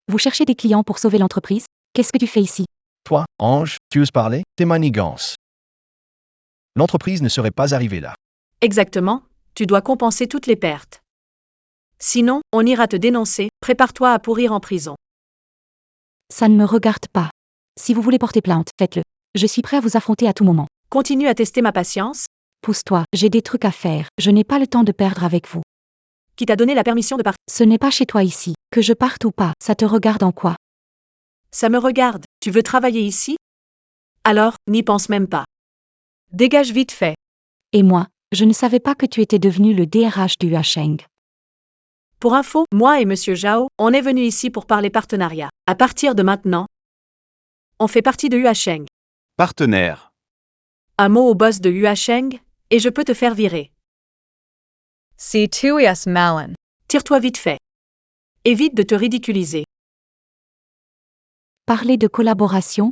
Vous cherchez des clients pour sauver l'entreprise? Qu'est-ce que tu fais ici? Toi, Ange, tu oses parler? Tes manigances. L'entreprise ne serait pas arrivée là. Exactement, tu dois compenser toutes les pertes. Sinon, on ira te dénoncer, prépare-toi à pourrir en prison. Ça ne me regarde pas. Si vous voulez porter plainte, faites-le. Je suis prêt à vous affronter à tout moment. Continue à tester ma patience. Pousse-toi, j'ai des trucs à faire, je n'ai pas le temps de perdre avec vous. Qui t'a donné la permission de partir? Ce n'est pas chez toi ici. Que je parte ou pas, ça te regarde en quoi? Ça me regarde, tu veux travailler ici? Alors, n'y pense même pas. Dégage vite fait. Et moi, je ne savais pas que tu étais devenu le DRH du Huasheng. Pour info, moi et Monsieur Zhao, on est venu ici pour parler partenariat. À partir de maintenant, on fait partie de Huasheng. Partenaire. Un mot au boss de Huasheng, et je peux te faire virer. Si tu es malin. Tire-toi vite fait. Évite de te ridiculiser. Parler de collaboration?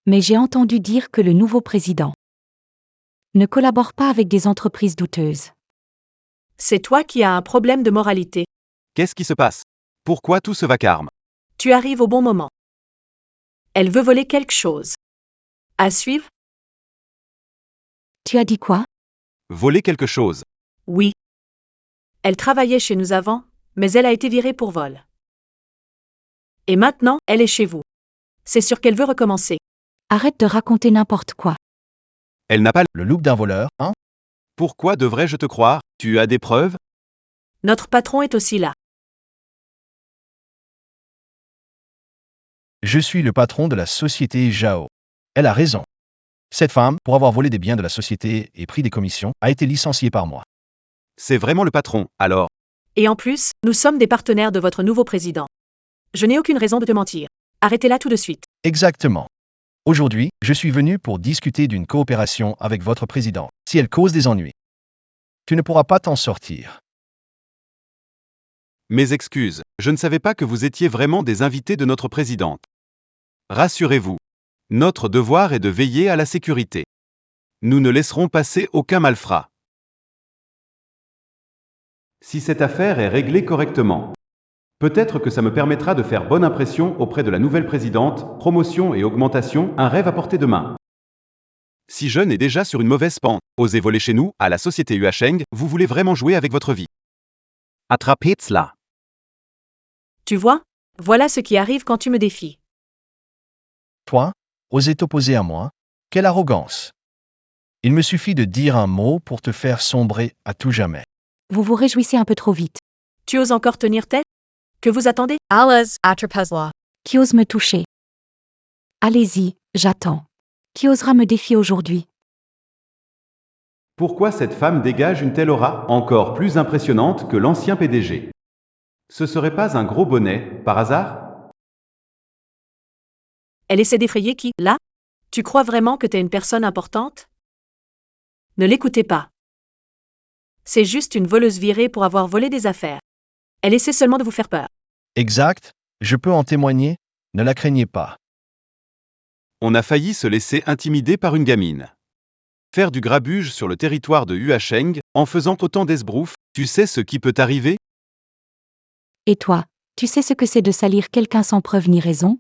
Mais j'ai entendu dire que le nouveau président ne collabore pas avec des entreprises douteuses. C'est toi qui as un problème de moralité. Qu'est-ce qui se passe? Pourquoi tout ce vacarme? Tu arrives au bon moment. Elle veut voler quelque chose. À suivre? Tu as dit quoi? Voler quelque chose. Oui. Elle travaillait chez nous avant, mais elle a été virée pour vol. Et maintenant, elle est chez vous. C'est sûr qu'elle veut recommencer. Arrête de raconter n'importe quoi. Elle n'a pas... Le look d'un voleur, hein? Pourquoi devrais-je te croire? Tu as des preuves? Notre patron est aussi là. Je suis le patron de la société Zhao. Elle a raison. Cette femme, pour avoir volé des biens de la société et pris des commissions, a été licenciée par moi. C'est vraiment le patron, alors. Et en plus, nous sommes des partenaires de votre nouveau président. Je n'ai aucune raison de te mentir. Arrêtez-la tout de suite. Exactement. Aujourd'hui, je suis venu pour discuter d'une coopération avec votre président. Si elle cause des ennuis, tu ne pourras pas t'en sortir. Mes excuses, je ne savais pas que vous étiez vraiment des invités de notre présidente. Rassurez-vous. Notre devoir est de veiller à la sécurité. Nous ne laisserons passer aucun malfrat. Si cette affaire est réglée correctement, peut-être que ça me permettra de faire bonne impression auprès de la nouvelle présidente, promotion et augmentation, un rêve à portée de main. Si jeune est déjà sur une mauvaise pente, osez voler chez nous, à la société Yuasheng, vous voulez vraiment jouer avec votre vie. Attrapez-la. Tu vois? Voilà ce qui arrive quand tu me défies. Toi, oser t'opposer à moi? Quelle arrogance! Il me suffit de dire un mot pour te faire sombrer à tout jamais. Vous vous réjouissez un peu trop vite. Tu oses encore tenir tête? Que vous attendez? Alice Atrapezla. Qui ose me toucher? Allez-y, j'attends. Qui osera me défier aujourd'hui? Pourquoi cette femme dégage une telle aura, encore plus impressionnante que l'ancien PDG? Ce serait pas un gros bonnet, par hasard? Elle essaie d'effrayer qui, là? Tu crois vraiment que t'es une personne importante? Ne l'écoutez pas. C'est juste une voleuse virée pour avoir volé des affaires. Elle essaie seulement de vous faire peur. Exact, je peux en témoigner, ne la craignez pas. On a failli se laisser intimider par une gamine. Faire du grabuge sur le territoire de Yuasheng, en faisant autant d'esbroufs, tu sais ce qui peut arriver? Et toi, tu sais ce que c'est de salir quelqu'un sans preuve ni raison?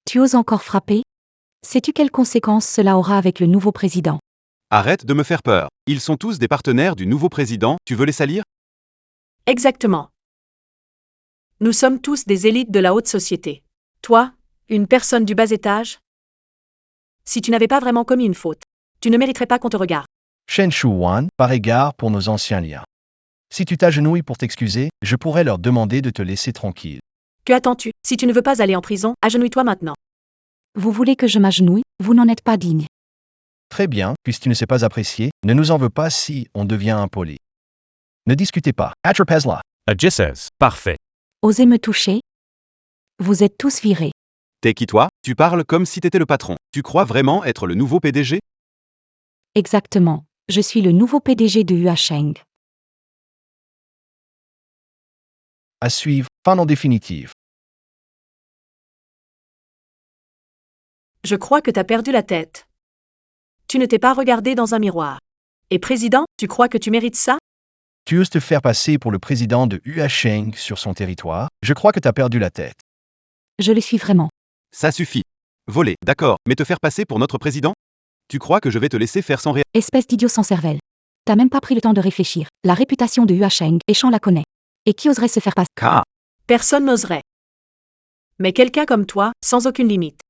Tu oses encore frapper? Sais-tu quelles conséquences cela aura avec le nouveau président? Arrête de me faire peur. Ils sont tous des partenaires du nouveau président, tu veux les salir? Exactement. Nous sommes tous des élites de la haute société. Toi, une personne du bas étage? Si tu n'avais pas vraiment commis une faute, tu ne mériterais pas qu'on te regarde. Shen Shuwan, par égard pour nos anciens liens. Si tu t'agenouilles pour t'excuser, je pourrais leur demander de te laisser tranquille. Que attends-tu? Si tu ne veux pas aller en prison, agenouille-toi maintenant. Vous voulez que je m'agenouille? Vous n'en êtes pas digne. Très bien, puisque tu ne sais pas apprécier, ne nous en veux pas si on devient impoli. Ne discutez pas. Atrapezla. Jesses. Parfait. Osez me toucher? Vous êtes tous virés. T'es qui toi? Tu parles comme si t'étais le patron. Tu crois vraiment être le nouveau PDG? Exactement. Je suis le nouveau PDG de Yuasheng. À suivre, fin en définitive. Je crois que t'as perdu la tête. Tu ne t'es pas regardé dans un miroir. Et président, tu crois que tu mérites ça? Tu oses te faire passer pour le président de Yuasheng sur son territoire? Je crois que t'as perdu la tête. Je le suis vraiment. Ça suffit. Voler, d'accord, mais te faire passer pour notre président? Tu crois que je vais te laisser faire sans rien? Espèce d'idiot sans cervelle. T'as même pas pris le temps de réfléchir. La réputation de Yuasheng, Échan la connaît. Et qui oserait se faire passer? Car. Personne n'oserait. Mais quelqu'un comme toi, sans aucune limite.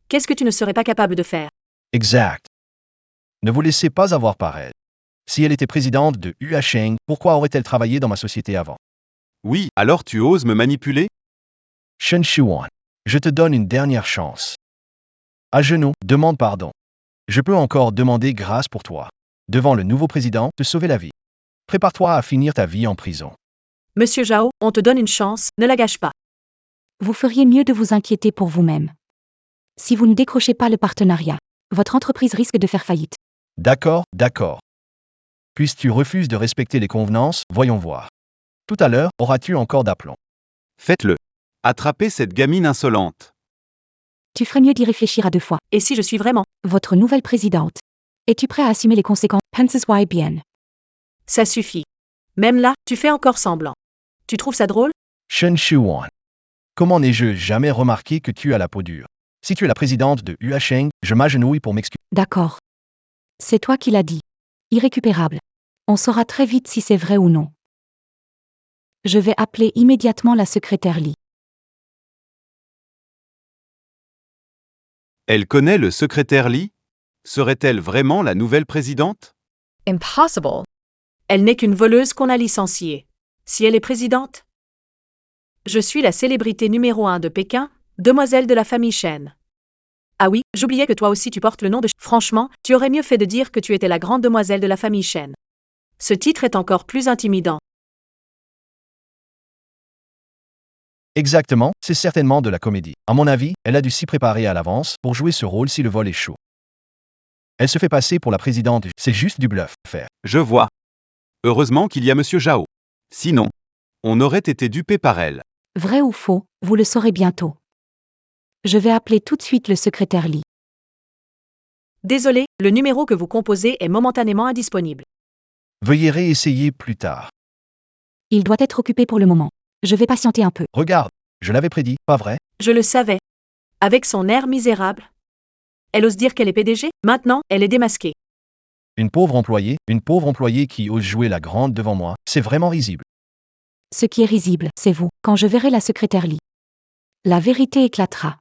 Qu'est-ce que tu ne serais pas capable de faire? Exact. Ne vous laissez pas avoir par elle. Si elle était présidente de Yuasheng, pourquoi aurait-elle travaillé dans ma société avant? Oui, alors tu oses me manipuler? Shen Shuwan, je te donne une dernière chance. À genoux, demande pardon. Je peux encore demander grâce pour toi. Devant le nouveau président, te sauver la vie. Prépare-toi à finir ta vie en prison. Monsieur Zhao, on te donne une chance, ne la gâche pas. Vous feriez mieux de vous inquiéter pour vous-même. Si vous ne décrochez pas le partenariat, votre entreprise risque de faire faillite. D'accord, d'accord. Puisque tu refuses de respecter les convenances, voyons voir. Tout à l'heure, auras-tu encore d'aplomb? Faites-le. Attrapez cette gamine insolente. Tu ferais mieux d'y réfléchir à deux fois. Et si je suis vraiment? Votre nouvelle présidente. Es-tu prêt à assumer les conséquences? Penses bien. Ça suffit. Même là, tu fais encore semblant. Tu trouves ça drôle? Shen Shuwan. Comment n'ai-je jamais remarqué que tu as la peau dure? Si tu es la présidente de Huasheng, je m'agenouille pour m'excuser. D'accord. C'est toi qui l'as dit. Irrécupérable. On saura très vite si c'est vrai ou non. Je vais appeler immédiatement la secrétaire Lee. Elle connaît le secrétaire Lee? Serait-elle vraiment la nouvelle présidente? Impossible. Elle n'est qu'une voleuse qu'on a licenciée. Si elle est présidente? Je suis la célébrité numéro 1 de Pékin, demoiselle de la famille Chen. Ah oui, j'oubliais que toi aussi tu portes le nom de... Franchement, tu aurais mieux fait de dire que tu étais la grande demoiselle de la famille Chen. Ce titre est encore plus intimidant. Exactement, c'est certainement de la comédie. À mon avis, elle a dû s'y préparer à l'avance pour jouer ce rôle si le vol est chaud. Elle se fait passer pour la présidente, c'est juste du bluff, faire. Je vois. Heureusement qu'il y a Monsieur Zhao. Sinon, on aurait été dupé par elle. Vrai ou faux, vous le saurez bientôt. Je vais appeler tout de suite le secrétaire Lee. Désolé, le numéro que vous composez est momentanément indisponible. Veuillez réessayer plus tard. Il doit être occupé pour le moment. Je vais patienter un peu. Regarde, je l'avais prédit, pas vrai? Je le savais. Avec son air misérable. Elle ose dire qu'elle est PDG, maintenant, elle est démasquée. Une pauvre employée qui ose jouer la grande devant moi, c'est vraiment risible. Ce qui est risible, c'est vous, quand je verrai la secrétaire Lee. La vérité éclatera.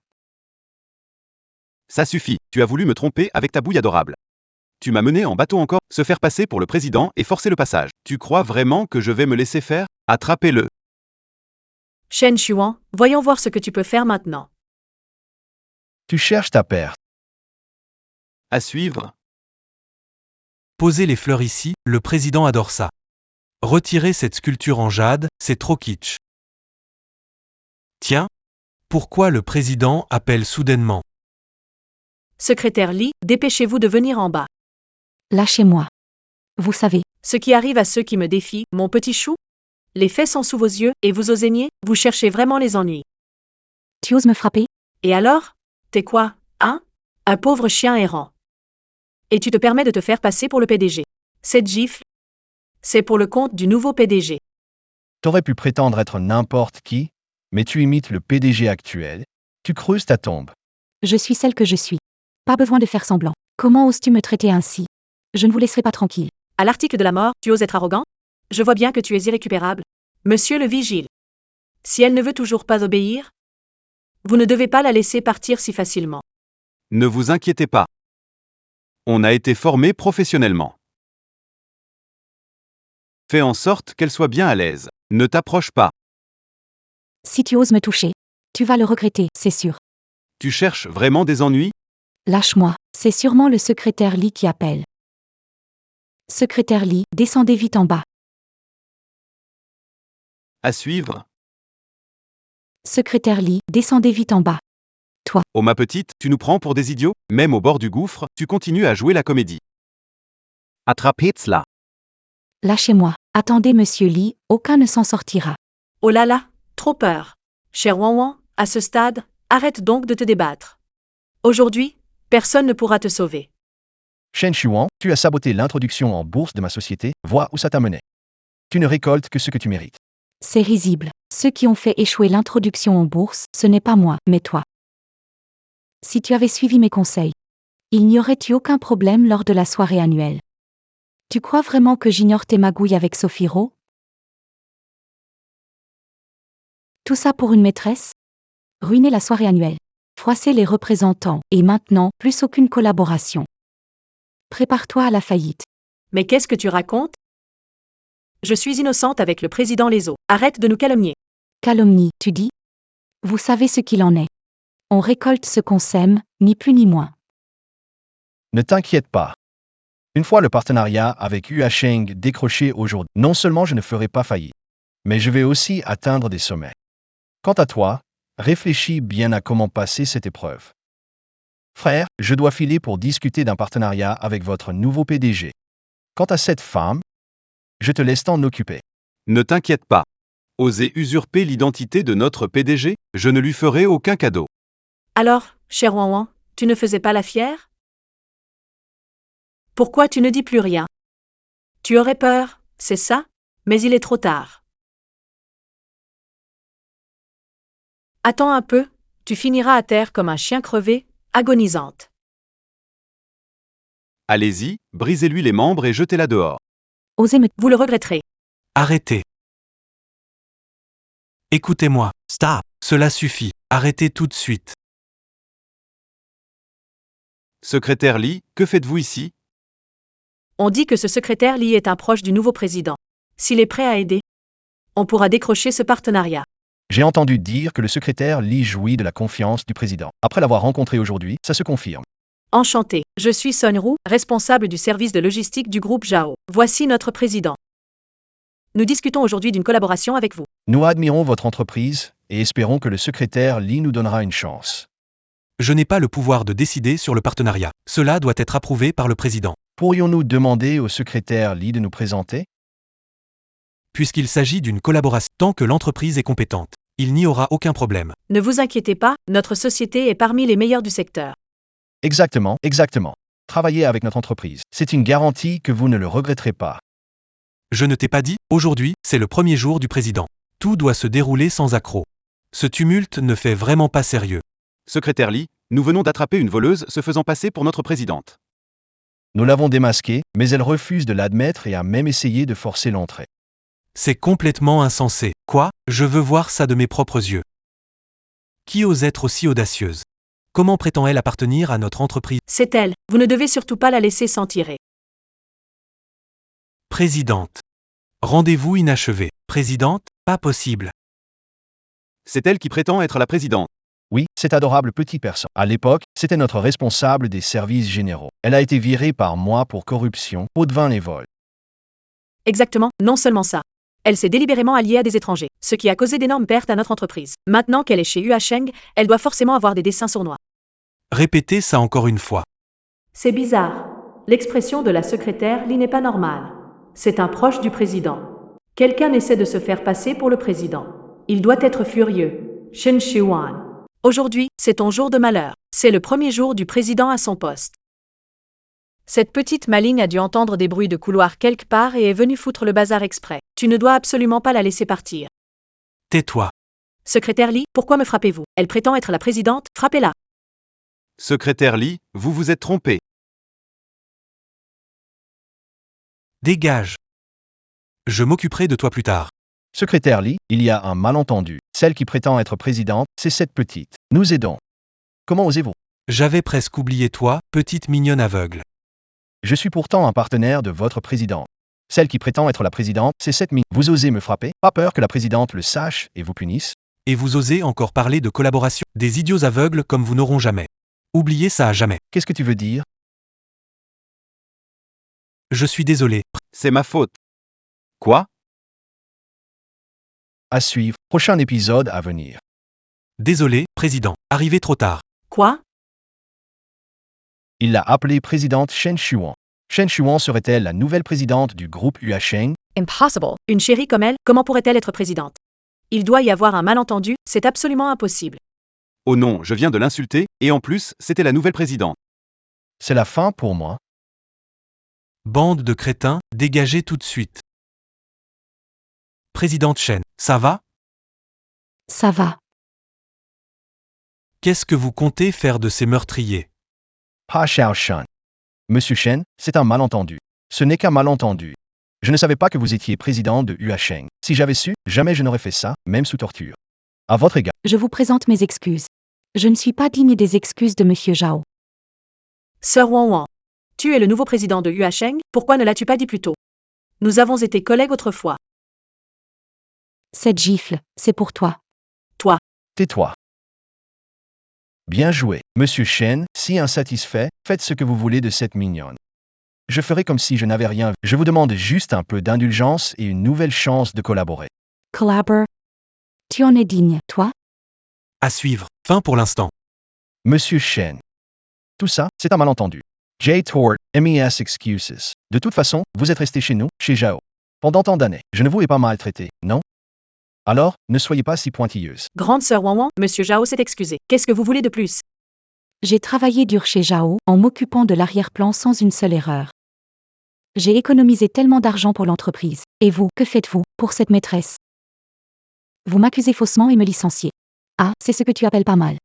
Ça suffit, tu as voulu me tromper avec ta bouille adorable. Tu m'as mené en bateau encore, se faire passer pour le président et forcer le passage. Tu crois vraiment que je vais me laisser faire? Attrapez-le. Shen Xuan, voyons voir ce que tu peux faire maintenant. Tu cherches ta perte. À suivre. Posez les fleurs ici, le président adore ça. Retirez cette sculpture en jade, c'est trop kitsch. Tiens, pourquoi le président appelle soudainement? Secrétaire Lee, dépêchez-vous de venir en bas. Lâchez-moi. Vous savez, Ce qui arrive à ceux qui me défient, mon petit chou? Les faits sont sous vos yeux, et vous osez nier? Vous cherchez vraiment les ennuis. tu oses me frapper? Et alors? T'es quoi, hein? Un pauvre chien errant. Et tu te permets de te faire passer pour le PDG. Cette gifle, c'est pour le compte du nouveau PDG. T'aurais pu prétendre être n'importe qui, mais tu imites le PDG actuel. Tu creuses ta tombe. Je suis celle que je suis. Pas besoin de faire semblant. Comment oses-tu me traiter ainsi? Je ne vous laisserai pas tranquille. À l'article de la mort, tu oses être arrogant? Je vois bien que tu es irrécupérable. Monsieur le vigile. Si elle ne veut toujours pas obéir, vous ne devez pas la laisser partir si facilement. Ne vous inquiétez pas. On a été formé professionnellement. Fais en sorte qu'elle soit bien à l'aise. Ne t'approche pas. Si tu oses me toucher, tu vas le regretter, c'est sûr. Tu cherches vraiment des ennuis? Lâche-moi, c'est sûrement le secrétaire Lee qui appelle. Secrétaire Lee, descendez vite en bas. À suivre. Secrétaire Lee, descendez vite en bas. Oh ma petite, tu nous prends pour des idiots? Même au bord du gouffre, tu continues à jouer la comédie. Attrapez-la. Lâchez-moi. Attendez, monsieur Lee, aucun ne s'en sortira. Oh là là, trop peur. Cher Wan Wan, à ce stade, arrête donc de te débattre. Aujourd'hui, personne ne pourra te sauver. Shen Xuan, tu as saboté l'introduction en bourse de ma société, vois où ça t'a mené. Tu ne récoltes que ce que tu mérites. C'est risible. Ceux qui ont fait échouer l'introduction en bourse, ce n'est pas moi, mais toi. Si tu avais suivi mes conseils, il n'y aurait eu aucun problème lors de la soirée annuelle. Tu crois vraiment que j'ignore tes magouilles avec Sophie Rowe? Tout ça pour une maîtresse? Ruiner la soirée annuelle. Froisser les représentants, et maintenant, plus aucune collaboration. Prépare-toi à la faillite. Mais qu'est-ce que tu racontes? Je suis innocente avec le président Leso. Arrête de nous calomnier. Calomnie, tu dis? Vous savez ce qu'il en est. On récolte ce qu'on sème, ni plus ni moins. Ne t'inquiète pas. Une fois le partenariat avec Huasheng décroché aujourd'hui, non seulement je ne ferai pas faillite, mais je vais aussi atteindre des sommets. Quant à toi, réfléchis bien à comment passer cette épreuve. Frère, je dois filer pour discuter d'un partenariat avec votre nouveau PDG. Quant à cette femme, je te laisse t'en occuper. Ne t'inquiète pas. Oser usurper l'identité de notre PDG? Je ne lui ferai aucun cadeau. Alors, cher Wan Wan, tu ne faisais pas la fière? Pourquoi tu ne dis plus rien? Tu aurais peur, c'est ça? Mais il est trop tard. Attends un peu, tu finiras à terre comme un chien crevé, agonisante. Allez-y, brisez-lui les membres et jetez-la dehors. Osez me... Vous le regretterez. Arrêtez. Écoutez-moi. Stop. Cela suffit. Arrêtez tout de suite. Secrétaire Lee, que faites-vous ici? On dit que ce secrétaire Lee est un proche du nouveau président. S'il est prêt à aider, on pourra décrocher ce partenariat. J'ai entendu dire que le secrétaire Lee jouit de la confiance du président. Après l'avoir rencontré aujourd'hui, ça se confirme. Enchanté, je suis Son Roux, responsable du service de logistique du groupe Zhao. Voici notre président. Nous discutons aujourd'hui d'une collaboration avec vous. Nous admirons votre entreprise et espérons que le secrétaire Lee nous donnera une chance. Je n'ai pas le pouvoir de décider sur le partenariat. Cela doit être approuvé par le président. Pourrions-nous demander au secrétaire Lee de nous présenter? Puisqu'il s'agit d'une collaboration, tant que l'entreprise est compétente, il n'y aura aucun problème. Ne vous inquiétez pas, notre société est parmi les meilleures du secteur. Exactement, exactement. Travaillez avec notre entreprise. C'est une garantie que vous ne le regretterez pas. Je ne t'ai pas dit, aujourd'hui, c'est le premier jour du président. Tout doit se dérouler sans accroc. Ce tumulte ne fait vraiment pas sérieux. Secrétaire Lee, nous venons d'attraper une voleuse se faisant passer pour notre présidente. Nous l'avons démasquée, mais elle refuse de l'admettre et a même essayé de forcer l'entrée. C'est complètement insensé. Quoi? Je veux voir ça de mes propres yeux. Qui ose être aussi audacieuse? Comment prétend-elle appartenir à notre entreprise? C'est elle, vous ne devez surtout pas la laisser s'en tirer. Présidente. Rendez-vous inachevé. Présidente? Pas possible. C'est elle qui prétend être la présidente. Oui, cette adorable petite personne. À l'époque, c'était notre responsable des services généraux. Elle a été virée par moi pour corruption, pot de vin et vol. Exactement, non seulement ça. Elle s'est délibérément alliée à des étrangers, ce qui a causé d'énormes pertes à notre entreprise. Maintenant qu'elle est chez Yuasheng, elle doit forcément avoir des dessins sournois. Répétez ça encore une fois. C'est bizarre. L'expression de la secrétaire Lee n'est pas normale. C'est un proche du président. Quelqu'un essaie de se faire passer pour le président. Il doit être furieux. Shen Shiwan. Aujourd'hui, c'est ton jour de malheur. C'est le premier jour du président à son poste. Cette petite maligne a dû entendre des bruits de couloir quelque part et est venue foutre le bazar exprès. Tu ne dois absolument pas la laisser partir. Tais-toi. Secrétaire Lee, pourquoi me frappez-vous? Elle prétend être la présidente, frappez-la. Secrétaire Lee, vous vous êtes trompé. Dégage. Je m'occuperai de toi plus tard. Secrétaire Lee, il y a un malentendu. Celle qui prétend être présidente, c'est cette petite. Nous aidons. Comment osez-vous? J'avais presque oublié toi, petite mignonne aveugle. Je suis pourtant un partenaire de votre présidente. Celle qui prétend être la présidente, c'est cette mine. Vous osez me frapper? Pas peur que la présidente le sache et vous punisse? Et vous osez encore parler de collaboration? Des idiots aveugles comme vous n'auront jamais. Oubliez ça à jamais. Qu'est-ce que tu veux dire? Je suis désolé. C'est ma faute. Quoi? À suivre. Prochain épisode à venir. Désolé, président. Arrivé trop tard. Quoi? Il l'a appelée présidente Shen Shuan. Shen Shuan serait-elle la nouvelle présidente du groupe Yuasheng? Impossible. Une chérie comme elle, comment pourrait-elle être présidente? Il doit y avoir un malentendu, c'est absolument impossible. Oh non, je viens de l'insulter, et en plus, c'était la nouvelle présidente. C'est la fin pour moi. Bande de crétins, dégagez tout de suite. Présidente Chen, ça va? Ça va. Qu'est-ce que vous comptez faire de ces meurtriers? Pa Xiao Shan. Monsieur Shen, c'est un malentendu. Ce n'est qu'un malentendu. Je ne savais pas que vous étiez président de Yuasheng. Si j'avais su, jamais je n'aurais fait ça, même sous torture. À votre égard. Je vous présente mes excuses. Je ne suis pas digne des excuses de Monsieur Zhao. Sir Wang Wang. Tu es le nouveau président de Yuasheng, pourquoi ne l'as-tu pas dit plus tôt? Nous avons été collègues autrefois. Cette gifle, c'est pour toi. Toi. Tais-toi. Bien joué. Monsieur Shen, si insatisfait, faites ce que vous voulez de cette mignonne. Je ferai comme si je n'avais rien vu. Je vous demande juste un peu d'indulgence et une nouvelle chance de collaborer. Collabore. Tu en es digne, toi? À suivre. Fin pour l'instant. Monsieur Shen. Tout ça, c'est un malentendu. J. Tort, MES Excuses. De toute façon, vous êtes resté chez nous, chez Zhao. Pendant tant d'années. Je ne vous ai pas maltraité, non? Alors, ne soyez pas si pointilleuse. Grande sœur Wang Wang, Monsieur Zhao s'est excusé. Qu'est-ce que vous voulez de plus? J'ai travaillé dur chez Zhao, en m'occupant de l'arrière-plan sans une seule erreur. J'ai économisé tellement d'argent pour l'entreprise. Et vous, que faites-vous pour cette maîtresse? Vous m'accusez faussement et me licenciez. Ah, c'est ce que tu appelles pas mal.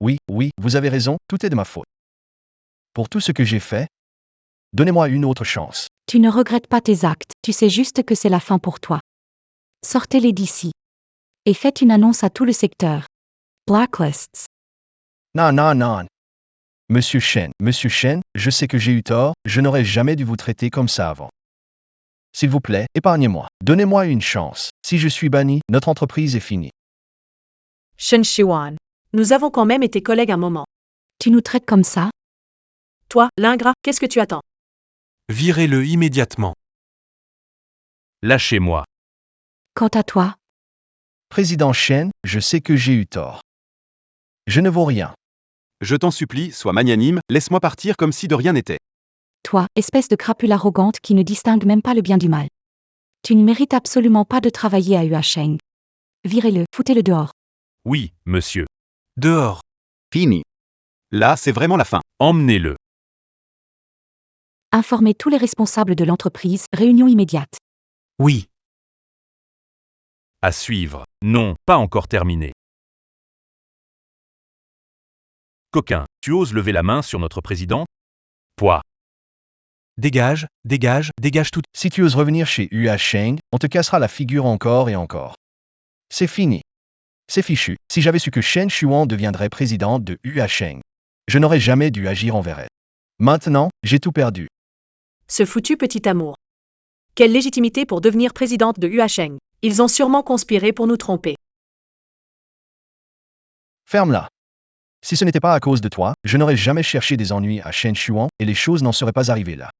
Oui, oui, vous avez raison, tout est de ma faute. Pour tout ce que j'ai fait, donnez-moi une autre chance. Tu ne regrettes pas tes actes, tu sais juste que c'est la fin pour toi. Sortez-les d'ici. Et faites une annonce à tout le secteur. Blacklists. Non, non, non. Monsieur Chen, je sais que j'ai eu tort, je n'aurais jamais dû vous traiter comme ça avant. S'il vous plaît, épargnez-moi, donnez-moi une chance. Si je suis banni, notre entreprise est finie. Shen Shuan. Nous avons quand même été collègues un moment. Tu nous traites comme ça? Toi, l'ingrat, qu'est-ce que tu attends? Virez-le immédiatement. Lâchez-moi. Quant à toi, Président Chen, je sais que j'ai eu tort. Je ne vaux rien. Je t'en supplie, sois magnanime, laisse-moi partir comme si de rien n'était. toi, espèce de crapule arrogante qui ne distingue même pas le bien du mal. Tu ne mérites absolument pas de travailler à Yuasheng. Virez-le, foutez-le dehors. Oui, monsieur. Dehors. Fini. Là, c'est vraiment la fin. Emmenez-le. Informez tous les responsables de l'entreprise, réunion immédiate. Oui. À suivre. Non, pas encore terminé. Coquin, tu oses lever la main sur notre président? Poids. Dégage, dégage, dégage tout. Si tu oses revenir chez Hua Sheng, on te cassera la figure encore et encore. C'est fini. C'est fichu. Si j'avais su que Shen Shuan deviendrait présidente de Hua Sheng, je n'aurais jamais dû agir envers elle. Maintenant, j'ai tout perdu. Ce foutu petit amour. Quelle légitimité pour devenir présidente de Yuasheng. Ils ont sûrement conspiré pour nous tromper. Ferme-la. Si ce n'était pas à cause de toi, je n'aurais jamais cherché des ennuis à Shen Shuan et les choses n'en seraient pas arrivées là.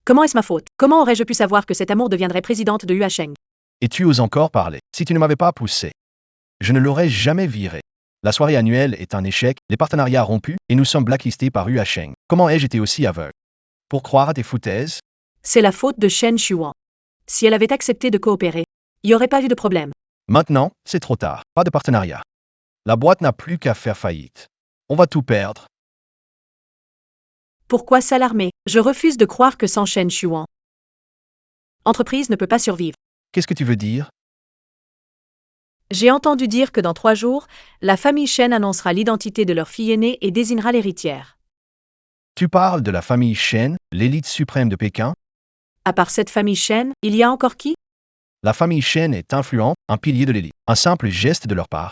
Comment est-ce ma faute? Comment aurais-je pu savoir que cet amour deviendrait présidente de Yuasheng? Et tu oses encore parler. Si tu ne m'avais pas poussé, je ne l'aurais jamais viré. La soirée annuelle est un échec, les partenariats rompus, et nous sommes blacklistés par Hua Sheng. Comment ai-je été aussi aveugle? Pour croire à tes foutaises? C'est la faute de Shen Shuan. Si elle avait accepté de coopérer, il n'y aurait pas eu de problème. Maintenant, c'est trop tard. Pas de partenariat. La boîte n'a plus qu'à faire faillite. On va tout perdre. Pourquoi s'alarmer? Je refuse de croire que sans Shen Shuan, entreprise ne peut pas survivre. Qu'est-ce que tu veux dire? J'ai entendu dire que dans 3 jours, la famille Shen annoncera l'identité de leur fille aînée et désignera l'héritière. Tu parles de la famille Shen, l'élite suprême de Pékin? À part cette famille Shen, il y a encore qui? La famille Shen est influente, un pilier de l'élite. Un simple geste de leur part.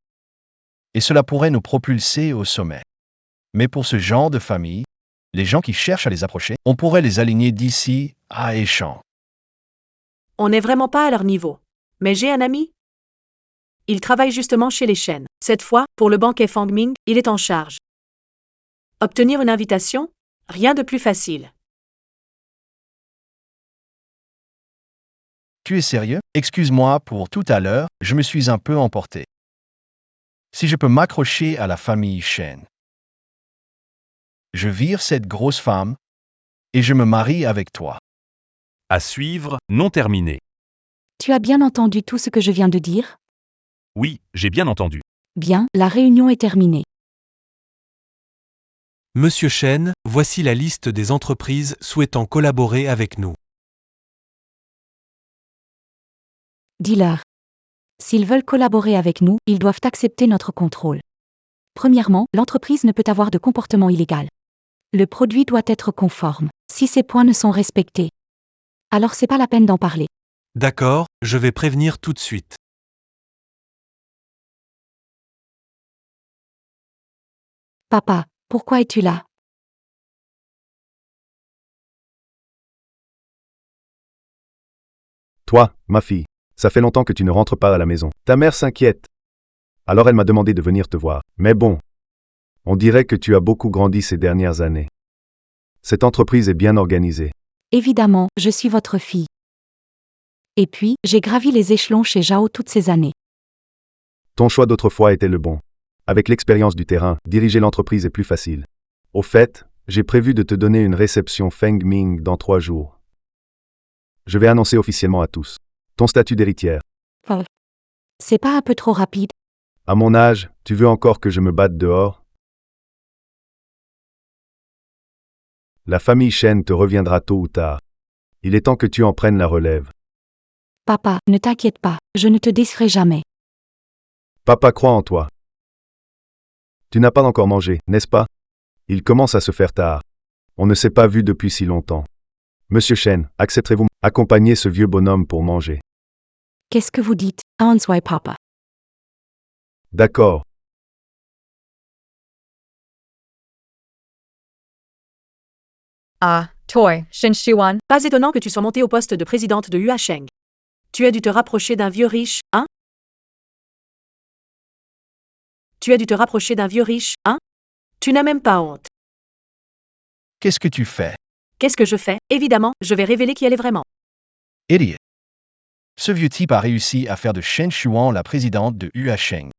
Et cela pourrait nous propulser au sommet. Mais pour ce genre de famille, les gens qui cherchent à les approcher, on pourrait les aligner d'ici à échange. On n'est vraiment pas à leur niveau. Mais j'ai un ami. Il travaille justement chez les Shen. Cette fois, pour le banquet Fangming, il est en charge. Obtenir une invitation? Rien de plus facile. Tu es sérieux? Excuse-moi pour tout à l'heure, je me suis un peu emporté. Si je peux m'accrocher à la famille Shen, je vire cette grosse femme et je me marie avec toi. À suivre, non terminé. Tu as bien entendu tout ce que je viens de dire? Oui, j'ai bien entendu. Bien, la réunion est terminée. Monsieur Chen, voici la liste des entreprises souhaitant collaborer avec nous. Dis-leur. S'ils veulent collaborer avec nous, ils doivent accepter notre contrôle. Premièrement, l'entreprise ne peut avoir de comportement illégal. Le produit doit être conforme. Si ces points ne sont respectés, alors c'est pas la peine d'en parler. D'accord, je vais prévenir tout de suite. Papa, pourquoi es-tu là? Toi, ma fille, ça fait longtemps que tu ne rentres pas à la maison. Ta mère s'inquiète. Alors elle m'a demandé de venir te voir. Mais bon, on dirait que tu as beaucoup grandi ces dernières années. Cette entreprise est bien organisée. Évidemment, je suis votre fille. Et puis, j'ai gravi les échelons chez Zhao toutes ces années. Ton choix d'autrefois était le bon. Avec l'expérience du terrain, diriger l'entreprise est plus facile. Au fait, j'ai prévu de te donner une réception Feng Ming dans 3 jours. Je vais annoncer officiellement à tous ton statut d'héritière. C'est pas un peu trop rapide? À mon âge, tu veux encore que je me batte dehors? La famille Shen te reviendra tôt ou tard. Il est temps que tu en prennes la relève. Papa, ne t'inquiète pas, je ne te décerai jamais. Papa croit en toi. Tu n'as pas encore mangé, n'est-ce pas? Il commence à se faire tard. On ne s'est pas vu depuis si longtemps. Monsieur Chen, accepterez-vous accompagner ce vieux bonhomme pour manger? Qu'est-ce que vous dites, Answai Papa? D'accord. Ah, Toi, Shen Shiwan. Pas étonnant que tu sois montée au poste de présidente de Yuasheng. Tu as dû te rapprocher d'un vieux riche, hein? Tu as dû te rapprocher d'un vieux riche, hein? Tu n'as même pas honte. Qu'est-ce que tu fais? Qu'est-ce que je fais? Évidemment, je vais révéler qui elle est vraiment. Idiot. Ce vieux type a réussi à faire de Shen Shuan la présidente de Yuasheng.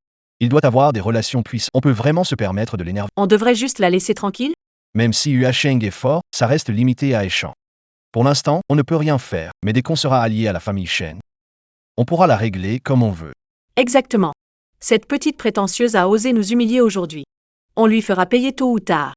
Il doit avoir des relations puissantes. On peut vraiment se permettre de l'énerver. On devrait juste la laisser tranquille? Même si Yuasheng est fort, ça reste limité à Eshan. Pour l'instant, on ne peut rien faire, mais dès qu'on sera allié à la famille Shen, on pourra la régler comme on veut. Exactement. Cette petite prétentieuse a osé nous humilier aujourd'hui. On lui fera payer tôt ou tard.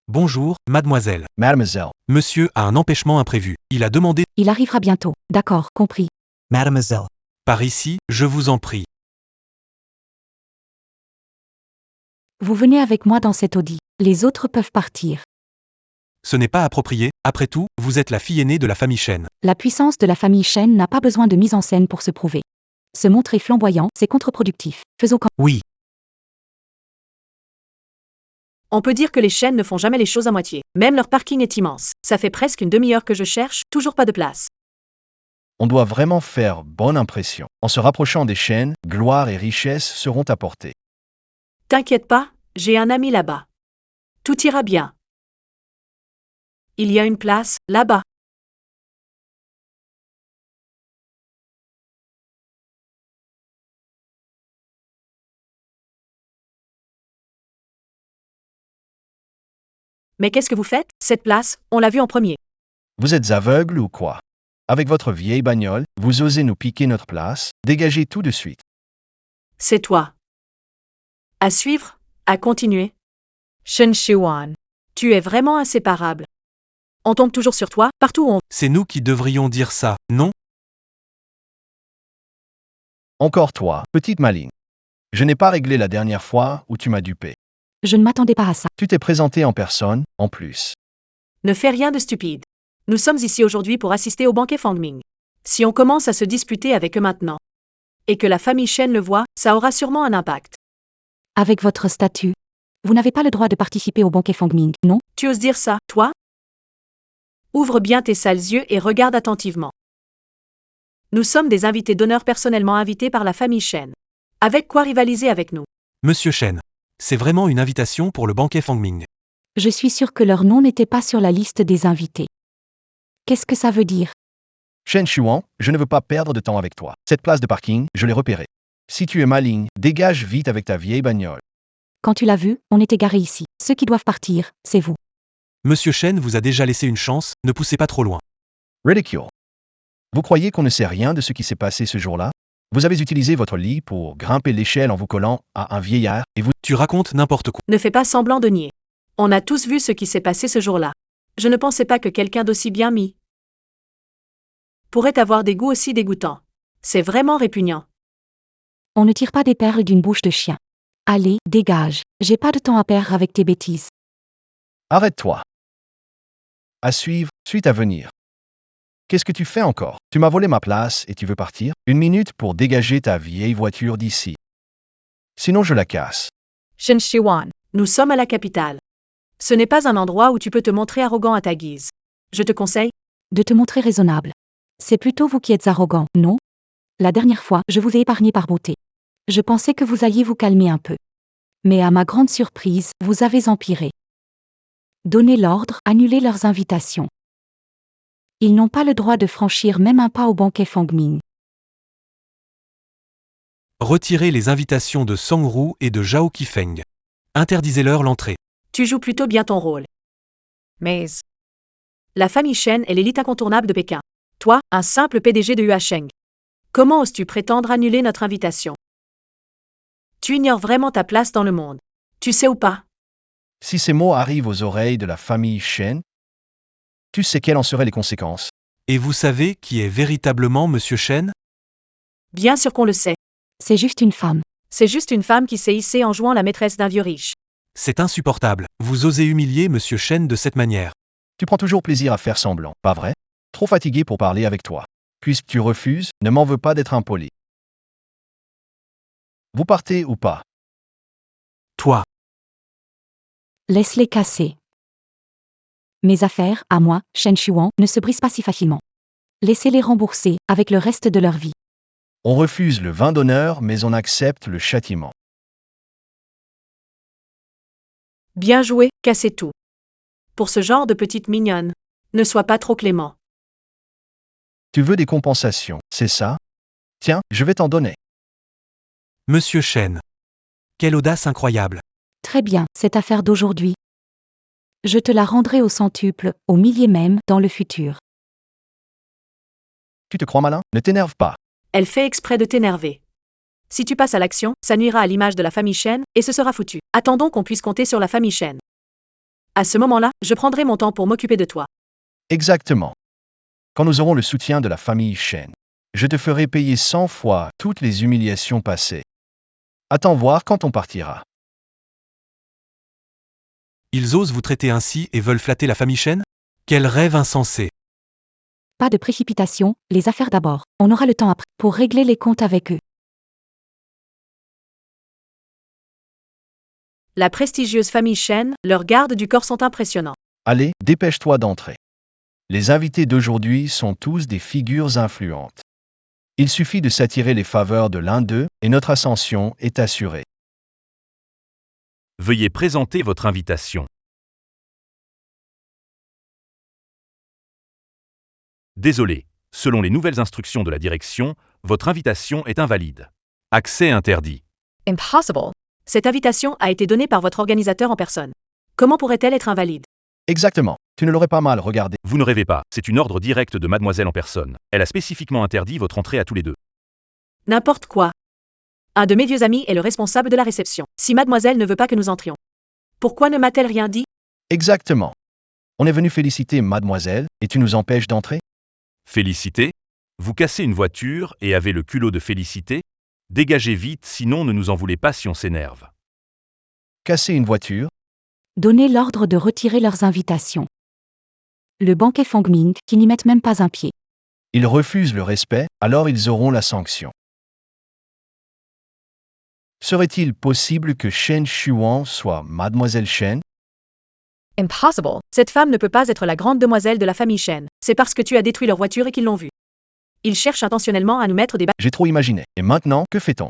Bonjour, mademoiselle. Mademoiselle, Monsieur a un empêchement imprévu. Il a demandé Il arrivera bientôt. D'accord, compris. Mademoiselle. par ici, je vous en prie. Vous venez avec moi dans cet Audi. Les autres peuvent partir. Ce n'est pas approprié, après tout, vous êtes la fille aînée de la famille Chen. La puissance de la famille Shen n'a pas besoin de mise en scène pour se prouver. Se montrer flamboyant, c'est contre-productif. Faisons comme... Oui, On peut dire que les chaînes ne font jamais les choses à moitié. Même leur parking est immense. Ça fait presque une demi-heure que je cherche, toujours pas de place. on doit vraiment faire bonne impression. En se rapprochant des Shen, gloire et richesse seront apportées. T'inquiète pas, j'ai un ami là-bas. Tout ira bien. Il y a une place, là-bas. Mais qu'est-ce que vous faites? Cette place, on l'a vue en premier. Vous êtes aveugle ou quoi? Avec votre vieille bagnole, vous osez nous piquer notre place? Dégagez tout de suite. C'est toi. À suivre, à continuer. Shen Shiwan. Tu es vraiment inséparable. On tombe toujours sur toi, partout où on... c'est nous qui devrions dire ça, non? Encore toi, petite maligne. Je n'ai pas réglé la dernière fois où tu m'as dupé. Je ne m'attendais pas à ça. Tu t'es présenté en personne, en plus. Ne fais rien de stupide. Nous sommes ici aujourd'hui pour assister au banquet Fangming. Si on commence à se disputer avec eux maintenant, et que la famille Shen le voit, ça aura sûrement un impact. Avec votre statut, vous n'avez pas le droit de participer au banquet Fangming, non? Tu oses dire ça, toi? Ouvre bien tes sales yeux et regarde attentivement. Nous sommes des invités d'honneur personnellement invités par la famille Shen. Avec quoi rivaliser avec nous? Monsieur Chen. C'est vraiment une invitation pour le banquet Fangming. Je suis sûre que leur nom n'était pas sur la liste des invités. Qu'est-ce que ça veut dire? Shen Shuan, je ne veux pas perdre de temps avec toi. Cette place de parking, je l'ai repérée. Si tu es maligne, dégage vite avec ta vieille bagnole. Quand tu l'as vu, on est égaré ici. Ceux qui doivent partir, c'est vous. Monsieur Chen vous a déjà laissé une chance, ne poussez pas trop loin. Ridicule. Vous croyez qu'on ne sait rien de ce qui s'est passé ce jour-là? Vous avez utilisé votre lit pour grimper l'échelle en vous collant à un vieillard et vous... Tu racontes n'importe quoi. Ne fais pas semblant de nier. On a tous vu ce qui s'est passé ce jour-là. Je ne pensais pas que quelqu'un d'aussi bien mis pourrait avoir des goûts aussi dégoûtants. C'est vraiment répugnant. On ne tire pas des perles d'une bouche de chien. Allez, dégage. J'ai pas de temps à perdre avec tes bêtises. Arrête-toi. À suivre, suite à venir. Qu'est-ce que tu fais encore? Tu m'as volé ma place et tu veux partir? Une minute pour dégager ta vieille voiture d'ici. Sinon je la casse. Shen Shiwan. Nous sommes à la capitale. Ce n'est pas un endroit où tu peux te montrer arrogant à ta guise. Je te conseille, De te montrer raisonnable. C'est plutôt vous qui êtes arrogant, non? La dernière fois, je vous ai épargné par beauté. Je pensais que vous alliez vous calmer un peu. Mais à ma grande surprise, vous avez empiré. Donnez l'ordre, annulez leurs invitations. Ils n'ont pas le droit de franchir même un pas au banquet Fangming. Retirez les invitations de Song-Ru et de Zhao Qifeng. Interdisez-leur l'entrée. tu joues plutôt bien ton rôle. Maze. La famille Shen est l'élite incontournable de Pékin. Toi, un simple PDG de Yuasheng. Comment oses-tu prétendre annuler notre invitation? Tu ignores vraiment ta place dans le monde. Tu sais ou pas? Si ces mots arrivent aux oreilles de la famille Shen, tu sais quelles en seraient les conséquences. Et vous savez qui est véritablement Monsieur Chen? Bien sûr qu'on le sait. C'est juste une femme. C'est juste une femme qui s'est hissée en jouant la maîtresse d'un vieux riche. C'est insupportable. Vous osez humilier Monsieur Shen de cette manière. Tu prends toujours plaisir à faire semblant, pas vrai? Trop fatigué pour parler avec toi. Puisque tu refuses, ne m'en veux pas d'être impoli. Vous partez ou pas? Toi. Laisse-les casser. Mes affaires, à moi, Shen Shuan, ne se brisent pas si facilement. Laissez-les rembourser, avec le reste de leur vie. On refuse le vin d'honneur, mais on accepte le châtiment. Bien joué, cassez tout. Pour ce genre de petite mignonne, ne sois pas trop clément. Tu veux des compensations, c'est ça? Tiens, je vais t'en donner. Monsieur Shen. Quelle audace incroyable. Très bien, cette affaire d'aujourd'hui. Je te la rendrai au centuple, au millier même, dans le futur. Tu te crois malin? Ne t'énerve pas. Elle fait exprès de t'énerver. Si tu passes à l'action, ça nuira à l'image de la famille Shen, et ce sera foutu. Attendons qu'on puisse compter sur la famille Shen. À ce moment-là, je prendrai mon temps pour m'occuper de toi. Exactement. Quand nous aurons le soutien de la famille Shen, je te ferai payer 100 fois toutes les humiliations passées. Attends voir quand on partira. Ils osent vous traiter ainsi et veulent flatter la famille Shen? Quel rêve insensé. Pas de précipitation, les affaires d'abord. On aura le temps après, pour régler les comptes avec eux. La prestigieuse famille Shen, leurs gardes du corps sont impressionnants. Allez, dépêche-toi d'entrer. Les invités d'aujourd'hui sont tous des figures influentes. Il suffit de s'attirer les faveurs de l'un d'eux et notre ascension est assurée. Veuillez présenter votre invitation. Désolé, selon les nouvelles instructions de la direction, votre invitation est invalide. Accès interdit. Impossible. Cette invitation a été donnée par votre organisateur en personne. Comment pourrait-elle être invalide? Exactement. Tu ne l'aurais pas mal regardé. Vous ne rêvez pas, c'est une ordre directe de mademoiselle en personne. Elle a spécifiquement interdit votre entrée à tous les deux. N'importe quoi. Un de mes vieux amis est le responsable de la réception. Si mademoiselle ne veut pas que nous entrions, pourquoi ne m'a-t-elle rien dit? Exactement. On est venu féliciter mademoiselle et tu nous empêches d'entrer? Félicité? Vous cassez une voiture et avez le culot de féliciter? Dégagez vite, sinon ne nous en voulez pas si on s'énerve. Casser une voiture? Donnez l'ordre de retirer leurs invitations. Le banquet Fongming, qui n'y mettent même pas un pied. Ils refusent le respect, alors ils auront la sanction. Serait-il possible que Shen Shuan soit mademoiselle Shen? Impossible. Cette femme ne peut pas être la grande demoiselle de la famille Shen. C'est parce que tu as détruit leur voiture et qu'ils l'ont vue. Ils cherchent intentionnellement à nous mettre des J'ai trop imaginé. Et maintenant, que fait-on?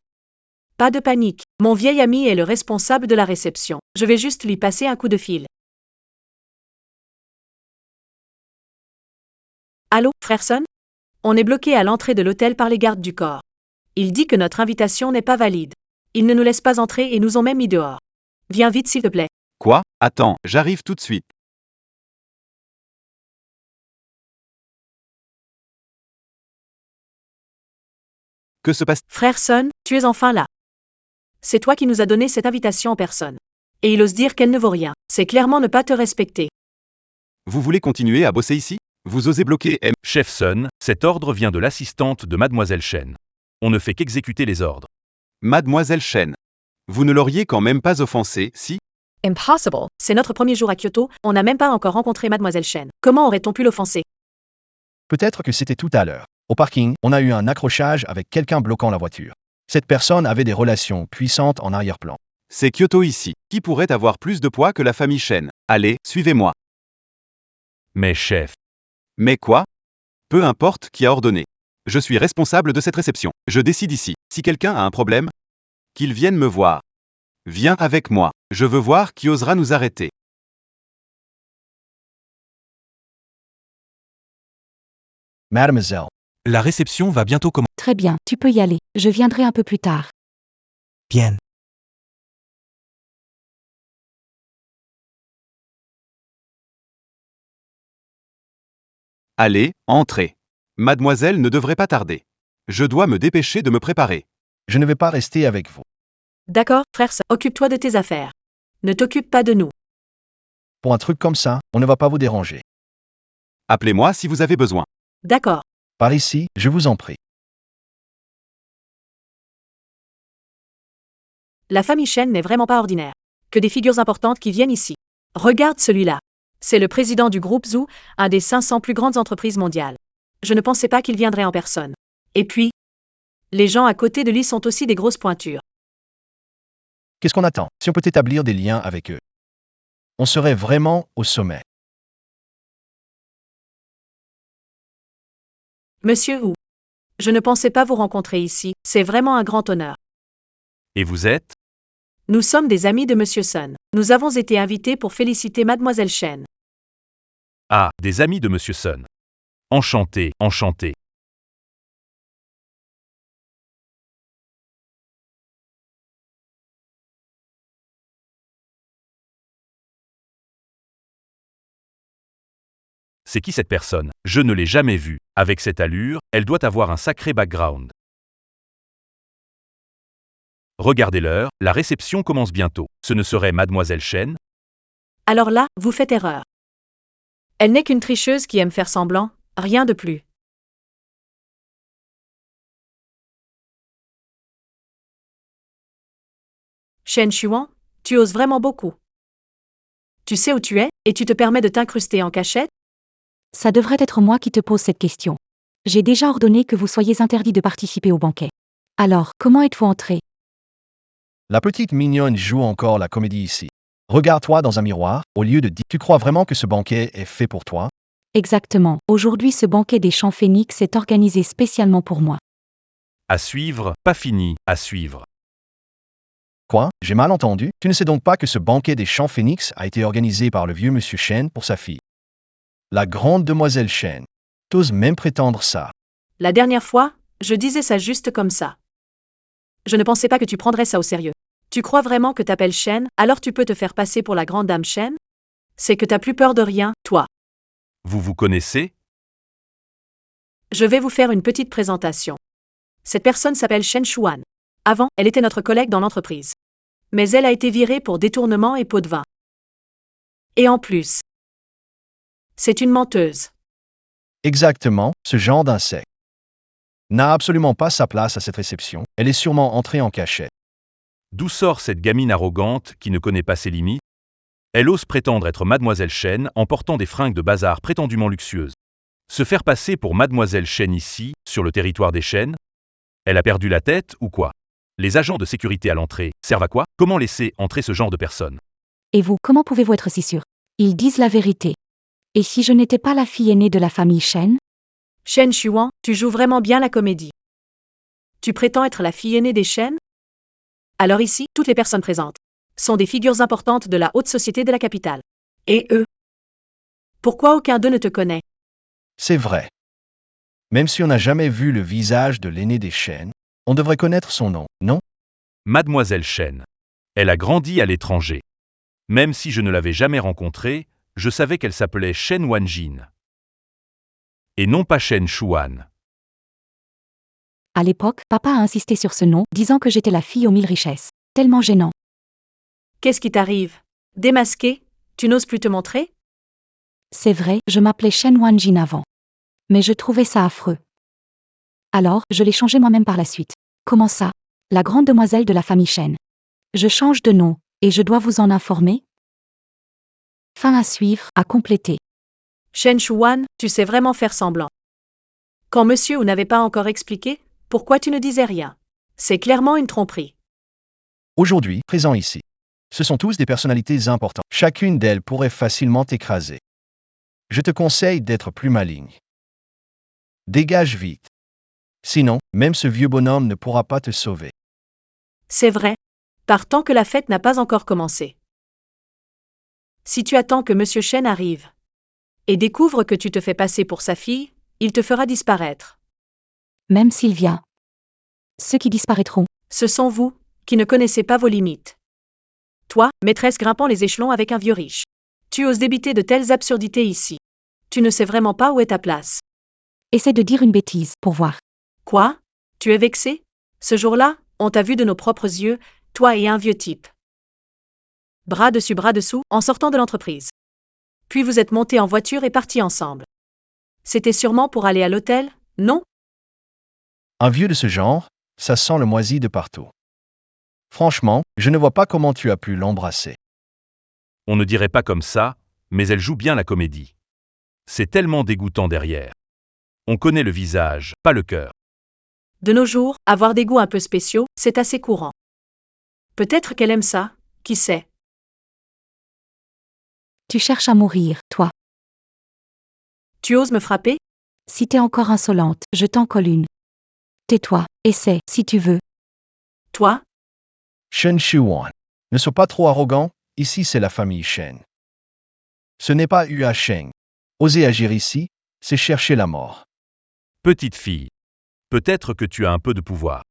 Pas de panique. Mon vieil ami est le responsable de la réception. Je vais juste lui passer un coup de fil. Allô, Frerson? On est bloqué à l'entrée de l'hôtel par les gardes du corps. Il dit que notre invitation n'est pas valide. Ils ne nous laissent pas entrer et nous ont même mis dehors. Viens vite s'il te plaît. Quoi? Attends, j'arrive tout de suite. Que se passe? Frerson, tu es enfin là. C'est toi qui nous as donné cette invitation en personne. Et il ose dire qu'elle ne vaut rien. C'est clairement ne pas te respecter. Vous voulez continuer à bosser ici? Vous osez bloquer M. Chef Sun, cet ordre vient de l'assistante de mademoiselle Shen. On ne fait qu'exécuter les ordres. Mademoiselle Shen. Vous ne l'auriez quand même pas offensée, si? Impossible. C'est notre premier jour à Kyoto, on n'a même pas encore rencontré mademoiselle Shen. Comment aurait-on pu l'offenser? Peut-être que c'était tout à l'heure. Au parking, on a eu un accrochage avec quelqu'un bloquant la voiture. Cette personne avait des relations puissantes en arrière-plan. C'est Kyoto ici. Qui pourrait avoir plus de poids que la famille Shen? Allez, suivez-moi. Mais chef, Mais quoi? Peu importe qui a ordonné. Je suis responsable de cette réception. Je décide ici. Si quelqu'un a un problème, qu'il vienne me voir. Viens avec moi. Je veux voir qui osera nous arrêter. Mademoiselle, La réception va bientôt commencer. Très bien, tu peux y aller. Je viendrai un peu plus tard. Bien. Allez, entrez. Mademoiselle ne devrait pas tarder. Je dois me dépêcher de me préparer. je ne vais pas rester avec vous. D'accord, Frerson, occupe-toi de tes affaires. Ne t'occupe pas de nous. Pour un truc comme ça, on ne va pas vous déranger. Appelez-moi si vous avez besoin. D'accord. Par ici, je vous en prie. La famille Chen n'est vraiment pas ordinaire. Que des figures importantes qui viennent ici. Regarde celui-là. C'est le président du groupe Zhou, un des 500 plus grandes entreprises mondiales. Je ne pensais pas qu'il viendrait en personne. Et puis, les gens à côté de lui sont aussi des grosses pointures. Qu'est-ce qu'on attend si on peut établir des liens avec eux? On serait vraiment au sommet. Monsieur Wu, je ne pensais pas vous rencontrer ici, c'est vraiment un grand honneur. Et vous êtes? Nous sommes des amis de Monsieur Sun. Nous avons été invités pour féliciter Mademoiselle Chen. Ah, des amis de Monsieur Sun. Enchanté, enchanté. C'est qui cette personne? Je ne l'ai jamais vue. Avec cette allure, elle doit avoir un sacré background. Regardez l'heure, la réception commence bientôt. Ce ne serait Mademoiselle Chen? Alors là, vous faites erreur. Elle n'est qu'une tricheuse qui aime faire semblant, rien de plus. Shen Xuan, tu oses vraiment beaucoup. Tu sais où tu es, et tu te permets de t'incruster en cachette? Ça devrait être moi qui te pose cette question. J'ai déjà ordonné que vous soyez interdit de participer au banquet. Alors, comment êtes-vous entré? La petite mignonne joue encore la comédie ici. Regarde-toi dans un miroir, au lieu de dire « Tu crois vraiment que ce banquet est fait pour toi ?» Exactement. Aujourd'hui, ce banquet des champs phénix est organisé spécialement pour moi. À suivre, pas fini, à suivre. Quoi? J'ai mal entendu? Tu ne sais donc pas que ce banquet des champs phénix a été organisé par le vieux monsieur Chen pour sa fille. La grande demoiselle Chen. T'oses même prétendre ça. La dernière fois, je disais ça juste comme ça. Je ne pensais pas que tu prendrais ça au sérieux. Tu crois vraiment que t'appelles Chen, alors tu peux te faire passer pour la grande dame Chen? C'est que t'as plus peur de rien, toi. Vous vous connaissez? Je vais vous faire une petite présentation. Cette personne s'appelle Shen Xuan. Avant, elle était notre collègue dans l'entreprise. Mais elle a été virée pour détournement et pot de vin. Et en plus, c'est une menteuse. Exactement, ce genre d'insecte n'a absolument pas sa place à cette réception. Elle est sûrement entrée en cachette. D'où sort cette gamine arrogante qui ne connaît pas ses limites? Elle ose prétendre être Mademoiselle Chen en portant des fringues de bazar prétendument luxueuses. Se faire passer pour Mademoiselle Chen ici, sur le territoire des Chen? Elle a perdu la tête ou quoi? Les agents de sécurité à l'entrée servent à quoi? Comment laisser entrer ce genre de personnes? Et vous, comment pouvez-vous être si sûr? Ils disent la vérité. Et si je n'étais pas la fille aînée de la famille Chen? Shen Xuan, tu joues vraiment bien la comédie. Tu prétends être la fille aînée des Chen? Alors ici, toutes les personnes présentes sont des figures importantes de la haute société de la capitale. Et eux? Pourquoi aucun d'eux ne te connaît? C'est vrai. Même si on n'a jamais vu le visage de l'aîné des Chen, on devrait connaître son nom, non? Mademoiselle Chen. Elle a grandi à l'étranger. Même si je ne l'avais jamais rencontrée, je savais qu'elle s'appelait Shen Wanjin. Et non pas Shen Xuan. À l'époque, papa a insisté sur ce nom, disant que j'étais la fille aux 1000 richesses. Tellement gênant. Qu'est-ce qui t'arrive? Démasqué? Tu n'oses plus te montrer? C'est vrai, je m'appelais Shen Wanjin avant. Mais je trouvais ça affreux. Alors, je l'ai changé moi-même par la suite. Comment ça? La grande demoiselle de la famille Chen. Je change de nom, et je dois vous en informer? Fin à suivre, à compléter. Shen Xuan, tu sais vraiment faire semblant. Quand monsieur Wu n'avait pas encore expliqué, pourquoi tu ne disais rien? C'est clairement une tromperie. Aujourd'hui, présents ici. Ce sont tous des personnalités importantes. Chacune d'elles pourrait facilement t'écraser. Je te conseille d'être plus maligne. Dégage vite. Sinon, même ce vieux bonhomme ne pourra pas te sauver. C'est vrai. Par tant que la fête n'a pas encore commencé. Si tu attends que monsieur Chen arrive et découvre que tu te fais passer pour sa fille, il te fera disparaître. Même s'il vient. Ceux qui disparaîtront. Ce sont vous, qui ne connaissez pas vos limites. Toi, maîtresse grimpant les échelons avec un vieux riche. Tu oses débiter de telles absurdités ici. Tu ne sais vraiment pas où est ta place. Essaie de dire une bêtise, pour voir. Quoi? Tu es vexé? Ce jour-là, on t'a vu de nos propres yeux, toi et un vieux type. Bras dessus bras dessous, en sortant de l'entreprise. Puis vous êtes montés en voiture et partis ensemble. C'était sûrement pour aller à l'hôtel, non? Un vieux de ce genre, ça sent le moisi de partout. Franchement, je ne vois pas comment tu as pu l'embrasser. On ne dirait pas comme ça, mais elle joue bien la comédie. C'est tellement dégoûtant derrière. On connaît le visage, pas le cœur. De nos jours, avoir des goûts un peu spéciaux, c'est assez courant. Peut-être qu'elle aime ça, qui sait. Tu cherches à mourir, toi. Tu oses me frapper? Si t'es encore insolente, je t'en colle une. Tais-toi, essaie, si tu veux. Toi? Shen Shuan. Ne sois pas trop arrogant, ici c'est la famille Shen. Ce n'est pas Hua Sheng. Oser agir ici, c'est chercher la mort. Petite fille. Peut-être que tu as un peu de pouvoir.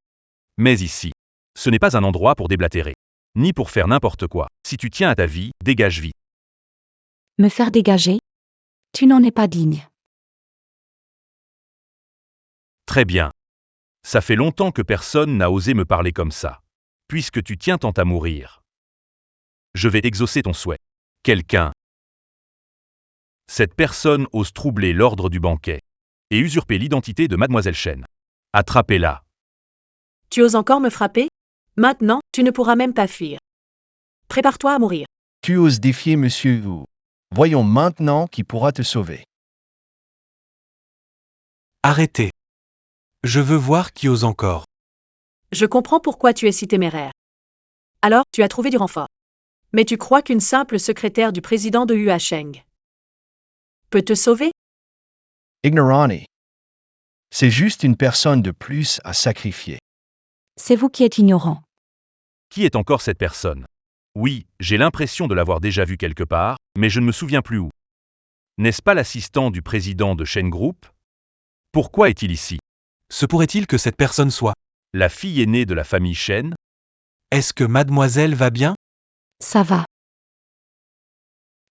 Mais ici, ce n'est pas un endroit pour déblatérer. Ni pour faire n'importe quoi. Si tu tiens à ta vie, dégage vite. Me faire dégager? Tu n'en es pas digne. Très bien. Ça fait longtemps que personne n'a osé me parler comme ça. Puisque tu tiens tant à mourir. Je vais exaucer ton souhait. Quelqu'un. Cette personne ose troubler l'ordre du banquet et usurper l'identité de Mademoiselle Shen. Attrapez-la. Tu oses encore me frapper? Maintenant, tu ne pourras même pas fuir. Prépare-toi à mourir. Tu oses défier Monsieur Wu. Voyons maintenant qui pourra te sauver. Arrêtez. Je veux voir qui ose encore. Je comprends pourquoi tu es si téméraire. Alors, tu as trouvé du renfort. Mais tu crois qu'une simple secrétaire du président de Hua Sheng peut te sauver? Ignorani. C'est juste une personne de plus à sacrifier. C'est vous qui êtes ignorant. Qui est encore cette personne? Oui, j'ai l'impression de l'avoir déjà vue quelque part, mais je ne me souviens plus où. N'est-ce pas l'assistant du président de Shen Group? Pourquoi est-il ici? Se pourrait-il que cette personne soit? La fille aînée de la famille Shen? Est-ce que mademoiselle va bien? Ça va.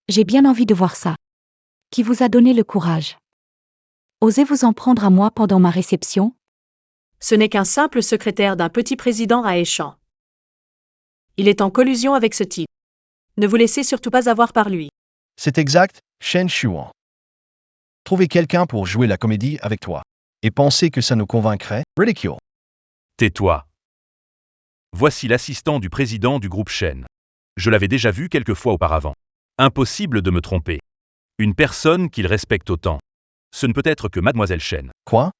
J'ai bien envie de voir ça. Qui vous a donné le courage? Osez vous en prendre à moi pendant ma réception? Ce n'est qu'un simple secrétaire d'un petit président à Échamps. Il est en collusion avec ce type. Ne vous laissez surtout pas avoir par lui. C'est exact, Shen Shuan. Trouver quelqu'un pour jouer la comédie avec toi. Et penser que ça nous convaincrait? Ridicule. Tais-toi. Voici l'assistant du président du groupe Shen. Je l'avais déjà vu quelques fois auparavant. Impossible de me tromper. Une personne qu'il respecte autant. Ce ne peut être que Mademoiselle Shen. Quoi?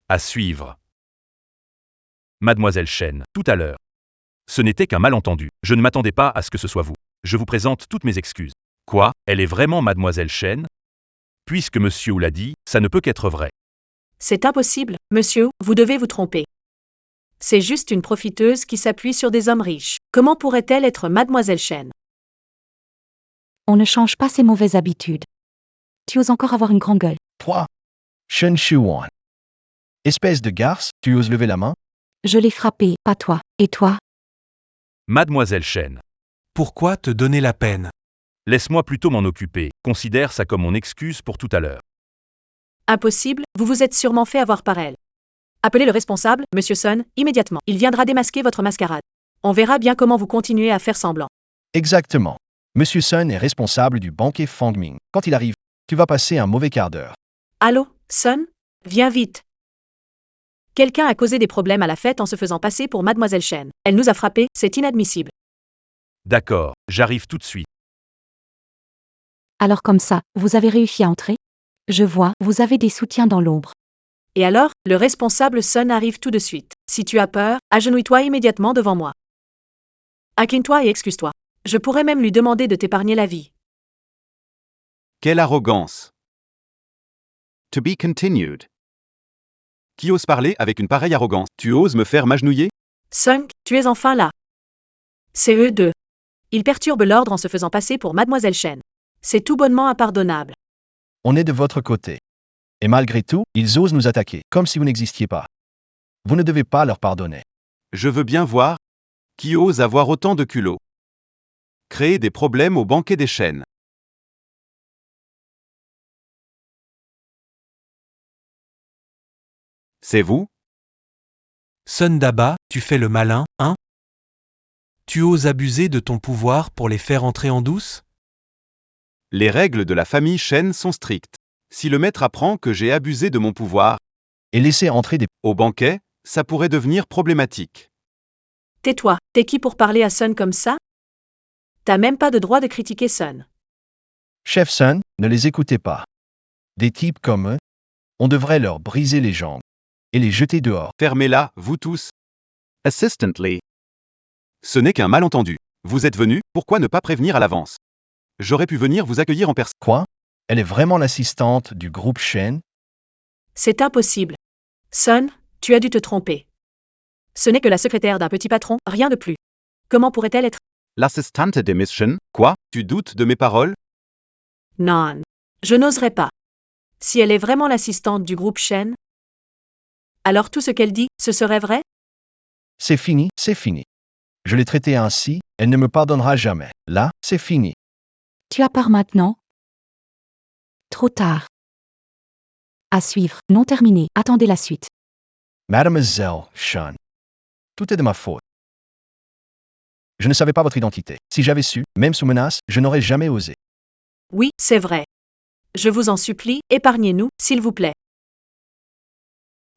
À suivre. Mademoiselle Shen, tout à l'heure. Ce n'était qu'un malentendu. Je ne m'attendais pas à ce que ce soit vous. Je vous présente toutes mes excuses. Quoi? Elle est vraiment Mademoiselle Shen? Puisque monsieur Wu l'a dit, ça ne peut qu'être vrai. C'est impossible, monsieur, vous devez vous tromper. C'est juste une profiteuse qui s'appuie sur des hommes riches. Comment pourrait-elle être Mademoiselle Shen? On ne change pas ses mauvaises habitudes. Tu oses encore avoir une grande gueule. Toi? Shen Shuan. Espèce de garce, tu oses lever la main? Je l'ai frappé, pas toi. Et toi? Mademoiselle Shen. Pourquoi te donner la peine? Laisse-moi plutôt m'en occuper. Considère ça comme mon excuse pour tout à l'heure. Impossible, vous vous êtes sûrement fait avoir par elle. Appelez le responsable, Monsieur Sun, immédiatement. Il viendra démasquer votre mascarade. On verra bien comment vous continuez à faire semblant. Exactement. Monsieur Sun est responsable du banquet Fangming. Quand il arrive, tu vas passer un mauvais quart d'heure. Allô, Sun? Viens vite. Quelqu'un a causé des problèmes à la fête en se faisant passer pour Mademoiselle Shen. Elle nous a frappés, c'est inadmissible. D'accord, j'arrive tout de suite. Alors comme ça, vous avez réussi à entrer? Je vois, vous avez des soutiens dans l'ombre. Et alors, le responsable Sun arrive tout de suite. Si tu as peur, agenouille-toi immédiatement devant moi. Incline-toi et excuse-toi. Je pourrais même lui demander de t'épargner la vie. Quelle arrogance! To be continued. Qui ose parler avec une pareille arrogance? Tu oses me faire m'agenouiller? Sun, tu es enfin là. C'est eux deux. Ils perturbent l'ordre en se faisant passer pour Mademoiselle Shen. C'est tout bonnement impardonnable. On est de votre côté. Et malgré tout, ils osent nous attaquer, comme si vous n'existiez pas. Vous ne devez pas leur pardonner. Je veux bien voir. Qui ose avoir autant de culot? Créer des problèmes au banquet des Shen. C'est vous? Sun Daba, tu fais le malin, hein? Tu oses abuser de ton pouvoir pour les faire entrer en douce? Les règles de la famille Shen sont strictes. Si le maître apprend que j'ai abusé de mon pouvoir Et laisser entrer des... au banquet, ça pourrait devenir problématique. Tais-toi, t'es qui pour parler à Sun comme ça? T'as même pas de droit de critiquer Sun. Chef Sun, ne les écoutez pas. Des types comme eux, on devrait leur briser les jambes et les jeter dehors. Fermez-la, vous tous. Assistantly. Ce n'est qu'un malentendu. Vous êtes venus, pourquoi ne pas prévenir à l'avance? J'aurais pu venir vous accueillir en personne. Quoi? Elle est vraiment l'assistante du groupe Shen? C'est impossible. Sun, tu as dû te tromper. Ce n'est que la secrétaire d'un petit patron, rien de plus. Comment pourrait-elle être? L'assistante de Miss Shen. Quoi? Tu doutes de mes paroles? Non. Je n'oserais pas. Si elle est vraiment l'assistante du groupe Shen, alors tout ce qu'elle dit, ce serait vrai? C'est fini, c'est fini. Je l'ai traitée ainsi, elle ne me pardonnera jamais. Là, c'est fini. Tu as peur maintenant? Trop tard. À suivre, non terminé, attendez la suite. Mademoiselle Shen. Tout est de ma faute. Je ne savais pas votre identité. Si j'avais su, même sous menace, je n'aurais jamais osé. Oui, c'est vrai. Je vous en supplie, épargnez-nous, s'il vous plaît.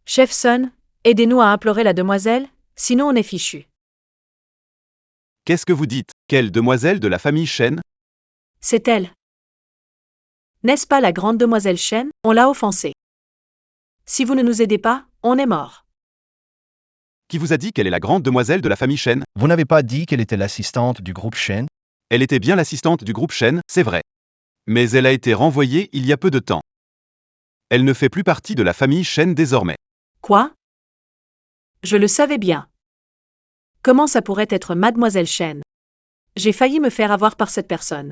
Chef Sun, aidez-nous à implorer la demoiselle, sinon on est fichu. Qu'est-ce que vous dites? Quelle demoiselle de la famille Shen? C'est elle. N'est-ce pas la grande demoiselle Shen? On l'a offensée. Si vous ne nous aidez pas, on est mort. Qui vous a dit qu'elle est la grande demoiselle de la famille Shen? Vous n'avez pas dit qu'elle était l'assistante du groupe Shen? Elle était bien l'assistante du groupe Shen, c'est vrai. Mais elle a été renvoyée il y a peu de temps. Elle ne fait plus partie de la famille Shen désormais. Quoi? Je le savais bien. Comment ça pourrait être Mademoiselle Shen? J'ai failli me faire avoir par cette personne.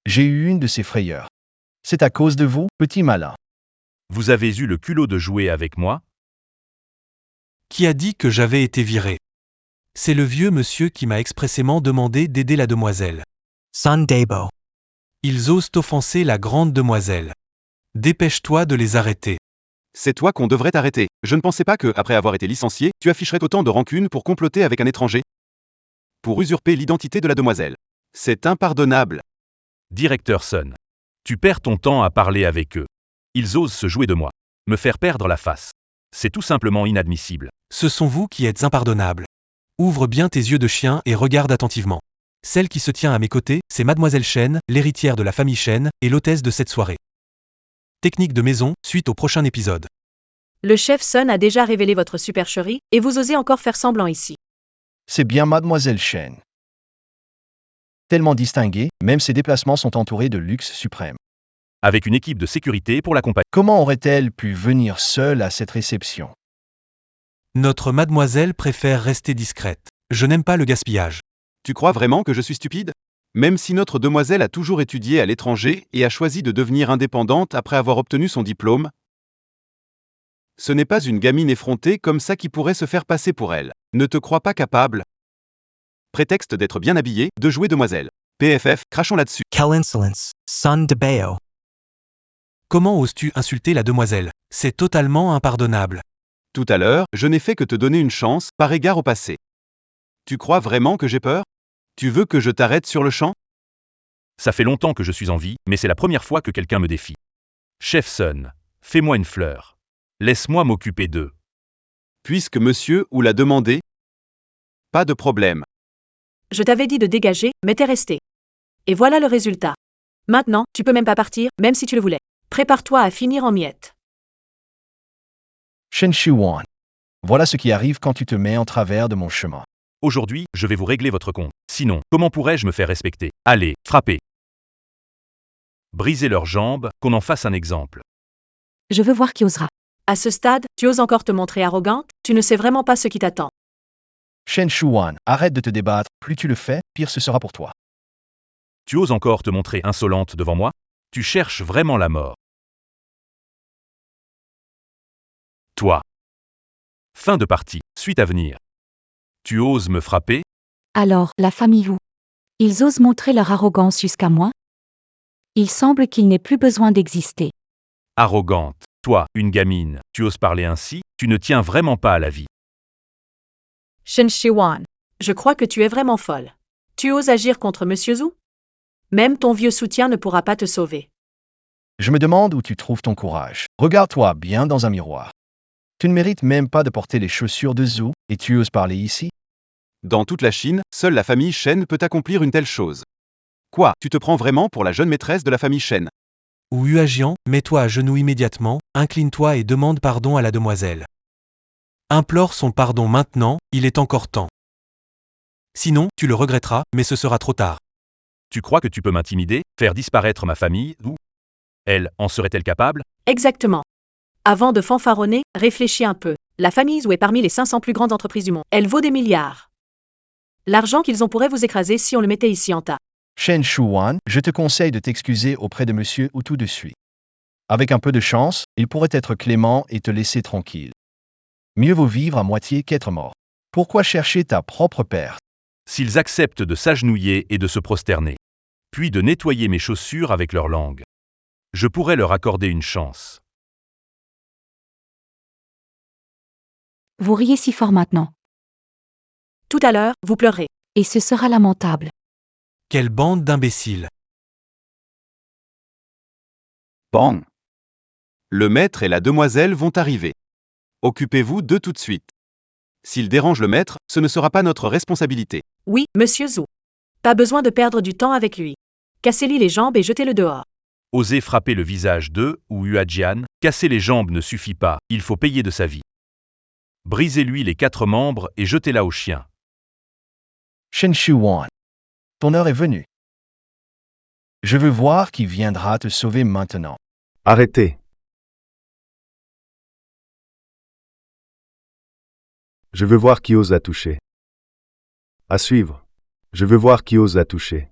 J'ai eu une de ces frayeurs. C'est à cause de vous, petit malin. Vous avez eu le culot de jouer avec moi? Qui a dit que j'avais été viré? C'est le vieux monsieur qui m'a expressément demandé d'aider la demoiselle. Sun Dabo. Ils osent offenser la grande demoiselle. Dépêche-toi de les arrêter. C'est toi qu'on devrait arrêter. Je ne pensais pas que, après avoir été licencié, tu afficherais autant de rancune pour comploter avec un étranger. Pour usurper l'identité de la demoiselle. C'est impardonnable. Directeur Sun. Tu perds ton temps à parler avec eux. Ils osent se jouer de moi. Me faire perdre la face. C'est tout simplement inadmissible. Ce sont vous qui êtes impardonnables. Ouvre bien tes yeux de chien et regarde attentivement. Celle qui se tient à mes côtés, c'est Mademoiselle Shen, l'héritière de la famille Shen, et l'hôtesse de cette soirée. Technique de maison, suite au prochain épisode. Le chef Sun a déjà révélé votre supercherie, et vous osez encore faire semblant ici. C'est bien Mademoiselle Shen. Tellement distinguée, même ses déplacements sont entourés de luxe suprême. Avec une équipe de sécurité pour l'accompagner. Comment aurait-elle pu venir seule à cette réception? Notre mademoiselle préfère rester discrète. Je n'aime pas le gaspillage. Tu crois vraiment que je suis stupide? Même si notre demoiselle a toujours étudié à l'étranger et a choisi de devenir indépendante après avoir obtenu son diplôme, ce n'est pas une gamine effrontée comme ça qui pourrait se faire passer pour elle. Ne te crois pas capable? Prétexte d'être bien habillée, de jouer demoiselle. PFF, crachons là-dessus. Quelle insolence. Sun Dabo. Comment oses-tu insulter la demoiselle? C'est totalement impardonnable. Tout à l'heure, je n'ai fait que te donner une chance, par égard au passé. Tu crois vraiment que j'ai peur? Tu veux que je t'arrête sur le champ? Ça fait longtemps que je suis en vie, mais c'est la première fois que quelqu'un me défie. Chef Sun, fais-moi une fleur. Laisse-moi m'occuper d'eux. Puisque monsieur ou l'a demandé? Pas de problème. Je t'avais dit de dégager, mais t'es resté. Et voilà le résultat. Maintenant, tu peux même pas partir, même si tu le voulais. Prépare-toi à finir en miettes. Shen Shuan. Voilà ce qui arrive quand tu te mets en travers de mon chemin. Aujourd'hui, je vais vous régler votre compte. Sinon, comment pourrais-je me faire respecter? Allez, frappez. Brisez leurs jambes, qu'on en fasse un exemple. Je veux voir qui osera. À ce stade, tu oses encore te montrer arrogante, tu ne sais vraiment pas ce qui t'attend. Shen Shuan, arrête de te débattre, plus tu le fais, pire ce sera pour toi. Tu oses encore te montrer insolente devant moi? Tu cherches vraiment la mort. Toi. Fin de partie, suite à venir. Tu oses me frapper? Alors, la famille où? Ils osent montrer leur arrogance jusqu'à moi? Il semble qu'il n'ait plus besoin d'exister. Arrogante. Toi, une gamine, tu oses parler ainsi? Tu ne tiens vraiment pas à la vie. Shen Shiwan. Je crois que tu es vraiment folle. Tu oses agir contre Monsieur Zhu? Même ton vieux soutien ne pourra pas te sauver. Je me demande où tu trouves ton courage. Regarde-toi bien dans un miroir. Tu ne mérites même pas de porter les chaussures de Zhou, et tu oses parler ici? Dans toute la Chine, seule la famille Shen peut accomplir une telle chose. Quoi, tu te prends vraiment pour la jeune maîtresse de la famille Shen? Ou Huajian, mets-toi à genoux immédiatement, incline-toi et demande pardon à la demoiselle. Implore son pardon maintenant, il est encore temps. Sinon, tu le regretteras, mais ce sera trop tard. Tu crois que tu peux m'intimider, faire disparaître ma famille, ou elle, en serait-elle capable? Exactement. Avant de fanfaronner, réfléchis un peu. La famille Zhou est parmi les 500 plus grandes entreprises du monde. Elle vaut des milliards. L'argent qu'ils ont pourrait vous écraser si on le mettait ici en tas. Shen Shuwan, je te conseille de t'excuser auprès de monsieur Wu tout de suite. Avec un peu de chance, il pourrait être clément et te laisser tranquille. Mieux vaut vivre à moitié qu'être mort. Pourquoi chercher ta propre perte? S'ils acceptent de s'agenouiller et de se prosterner, puis de nettoyer mes chaussures avec leur langue, je pourrais leur accorder une chance. Vous riez si fort maintenant. Tout à l'heure, vous pleurez. Et ce sera lamentable. Quelle bande d'imbéciles. Bang! Le maître et la demoiselle vont arriver. Occupez-vous d'eux tout de suite. S'ils dérangent le maître, ce ne sera pas notre responsabilité. Oui, monsieur Zhou. Pas besoin de perdre du temps avec lui. Cassez-lui les jambes et jetez-le dehors. Oser frapper le visage de ou Huajian, casser les jambes ne suffit pas, il faut payer de sa vie. Brisez-lui les 4 membres et jetez-la au chien. Shen Shuwan, ton heure est venue. Je veux voir qui viendra te sauver maintenant. Arrêtez. Je veux voir qui ose la toucher. À suivre. Je veux voir qui ose la toucher.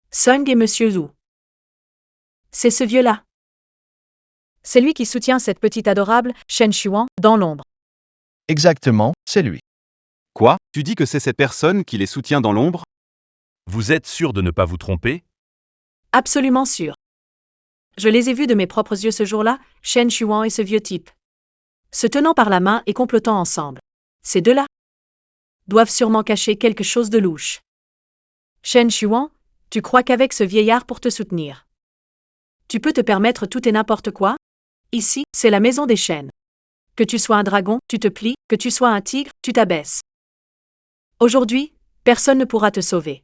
Sung et monsieur Zhou. C'est ce vieux-là. C'est lui qui soutient cette petite adorable, Shen Shuan, dans l'ombre. Exactement, c'est lui. Quoi? Tu dis que c'est cette personne qui les soutient dans l'ombre? Vous êtes sûr de ne pas vous tromper? Absolument sûr. Je les ai vus de mes propres yeux ce jour-là, Shen Shuan et ce vieux type. Se tenant par la main et complotant ensemble. Ces deux-là doivent sûrement cacher quelque chose de louche. Shen Shuan, tu crois qu'avec ce vieillard pour te soutenir, tu peux te permettre tout et n'importe quoi? Ici, c'est la maison des chênes. Que tu sois un dragon, tu te plies, que tu sois un tigre, tu t'abaisses. Aujourd'hui, personne ne pourra te sauver.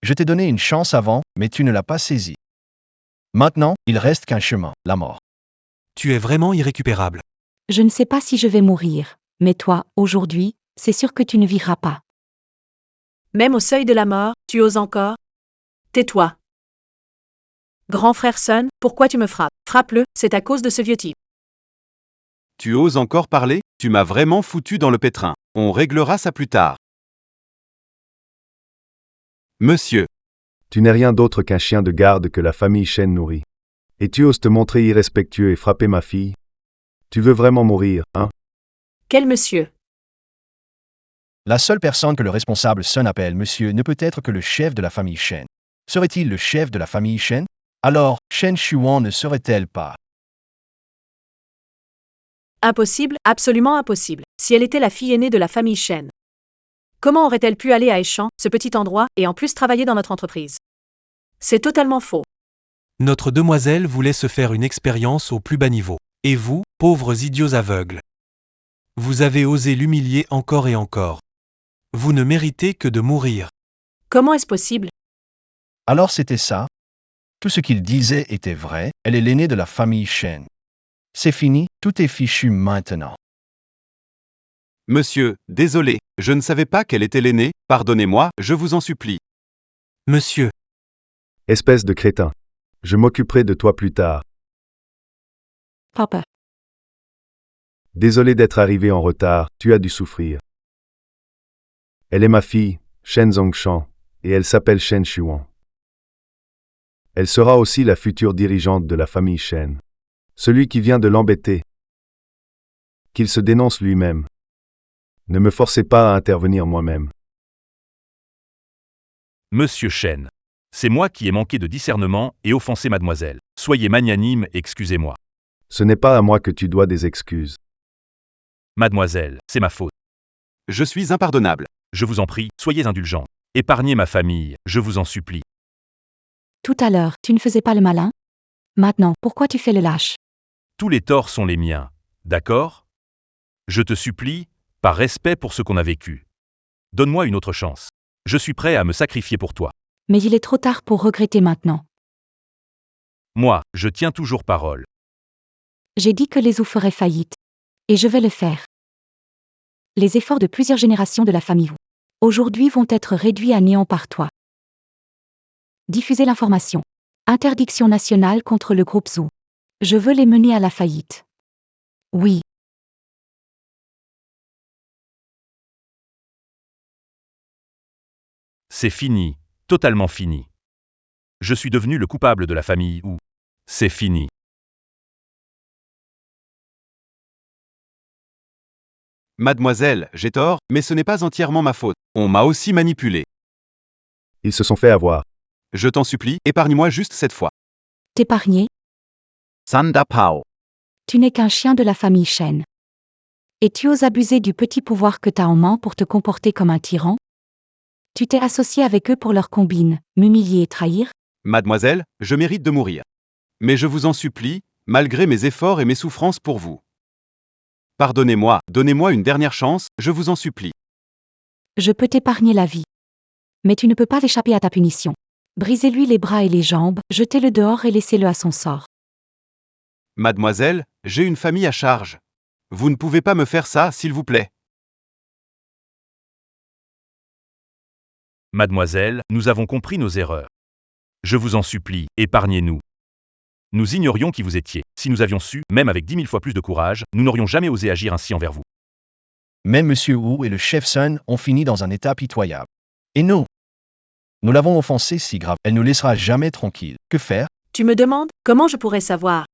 Je t'ai donné une chance avant, mais tu ne l'as pas saisie. Maintenant, il reste qu'un chemin, la mort. Tu es vraiment irrécupérable. Je ne sais pas si je vais mourir, mais toi, aujourd'hui, c'est sûr que tu ne vivras pas. Même au seuil de la mort, tu oses encore? Tais-toi. Grand frère Sun, pourquoi tu me frappes? Frappe-le, c'est à cause de ce vieux type. Tu oses encore parler? Tu m'as vraiment foutu dans le pétrin. On réglera ça plus tard. Monsieur. Tu n'es rien d'autre qu'un chien de garde que la famille Shen nourrit. Et tu oses te montrer irrespectueux et frapper ma fille? Tu veux vraiment mourir, hein? Quel monsieur? La seule personne que le responsable Sun appelle monsieur ne peut être que le chef de la famille Shen. Serait-il le chef de la famille Shen? Alors, Shen Shuan ne serait-elle pas? Impossible, absolument impossible. Si elle était la fille aînée de la famille Shen, comment aurait-elle pu aller à Eshan, ce petit endroit, et en plus travailler dans notre entreprise? C'est totalement faux. Notre demoiselle voulait se faire une expérience au plus bas niveau. Et vous, pauvres idiots aveugles. Vous avez osé l'humilier encore et encore. Vous ne méritez que de mourir. Comment est-ce possible? Alors c'était ça? Tout ce qu'il disait était vrai, elle est l'aînée de la famille Shen. C'est fini, tout est fichu maintenant. Monsieur, désolé, je ne savais pas qu'elle était l'aînée, pardonnez-moi, je vous en supplie. Monsieur, Espèce de crétin. Je m'occuperai de toi plus tard. Papa. Désolé d'être arrivé en retard, tu as dû souffrir. Elle est ma fille, Shen Zongshan, et elle s'appelle Shen Shuan. Elle sera aussi la future dirigeante de la famille Shen. Celui qui vient de l'embêter. Qu'il se dénonce lui-même. Ne me forcez pas à intervenir moi-même. Monsieur Shen. C'est moi qui ai manqué de discernement et offensé mademoiselle. Soyez magnanime et excusez-moi. Ce n'est pas à moi que tu dois des excuses. Mademoiselle, c'est ma faute. Je suis impardonnable. Je vous en prie, soyez indulgents. Épargnez ma famille, je vous en supplie. Tout à l'heure, tu ne faisais pas le malin? Maintenant, pourquoi tu fais le lâche? Tous les torts sont les miens, d'accord? Je te supplie, par respect pour ce qu'on a vécu. Donne-moi une autre chance. Je suis prêt à me sacrifier pour toi. Mais il est trop tard pour regretter maintenant. Moi, je tiens toujours parole. J'ai dit que les OU feraient faillite. Et je vais le faire. Les efforts de plusieurs générations de la famille OU aujourd'hui vont être réduits à néant par toi. Diffuser l'information. Interdiction nationale contre le groupe ZOO. Je veux les mener à la faillite. Oui. C'est fini, totalement fini. Je suis devenu le coupable de la famille OU. C'est fini. Mademoiselle, j'ai tort, mais ce n'est pas entièrement ma faute. On m'a aussi manipulé. Ils se sont fait avoir. Je t'en supplie, épargne-moi juste cette fois. T'épargner? Sanda Pao. Tu n'es qu'un chien de la famille Shen. Et tu oses abuser du petit pouvoir que t'as en main pour te comporter comme un tyran? Tu t'es associé avec eux pour leur combine, m'humilier et trahir? Mademoiselle, je mérite de mourir. Mais je vous en supplie, malgré mes efforts et mes souffrances pour vous. Pardonnez-moi, donnez-moi une dernière chance, je vous en supplie. Je peux t'épargner la vie. Mais tu ne peux pas échapper à ta punition. Brisez-lui les bras et les jambes, jetez-le dehors et laissez-le à son sort. Mademoiselle, j'ai une famille à charge. Vous ne pouvez pas me faire ça, s'il vous plaît. Mademoiselle, nous avons compris nos erreurs. Je vous en supplie, épargnez-nous. Nous ignorions qui vous étiez. Si nous avions su, même avec 10 000 fois plus de courage, nous n'aurions jamais osé agir ainsi envers vous. Même Monsieur Wu et le chef Sun ont fini dans un état pitoyable. Et nous l'avons offensée si grave, elle ne nous laissera jamais tranquille. Que faire? Tu me demandes comment je pourrais savoir?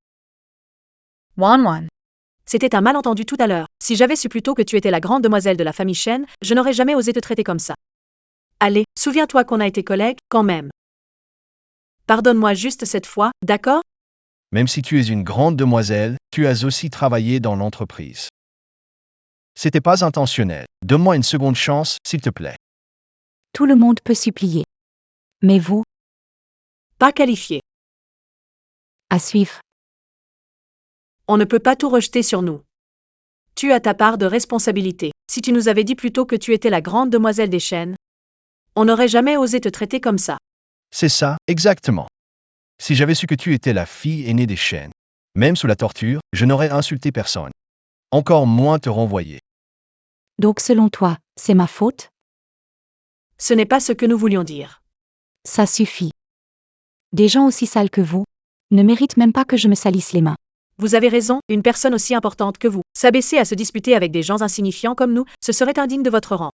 Wanwan. C'était un malentendu tout à l'heure. Si j'avais su plus tôt que tu étais la grande demoiselle de la famille Shen, je n'aurais jamais osé te traiter comme ça. Allez, souviens-toi qu'on a été collègues, quand même. Pardonne-moi juste cette fois, d'accord? Même si tu es une grande demoiselle, tu as aussi travaillé dans l'entreprise. C'était pas intentionnel. Donne-moi une seconde chance, s'il te plaît. Tout le monde peut supplier. Mais vous, Pas qualifié. à suivre. On ne peut pas tout rejeter sur nous. Tu as ta part de responsabilité. Si tu nous avais dit plus tôt que tu étais la grande demoiselle des Shen, on n'aurait jamais osé te traiter comme ça. C'est ça, exactement. Si j'avais su que tu étais la fille aînée des Shen, même sous la torture, je n'aurais insulté personne. Encore moins te renvoyer. Donc selon toi, c'est ma faute? Ce n'est pas ce que nous voulions dire. Ça suffit. Des gens aussi sales que vous ne méritent même pas que je me salisse les mains. Vous avez raison, une personne aussi importante que vous, s'abaisser à se disputer avec des gens insignifiants comme nous, ce serait indigne de votre rang.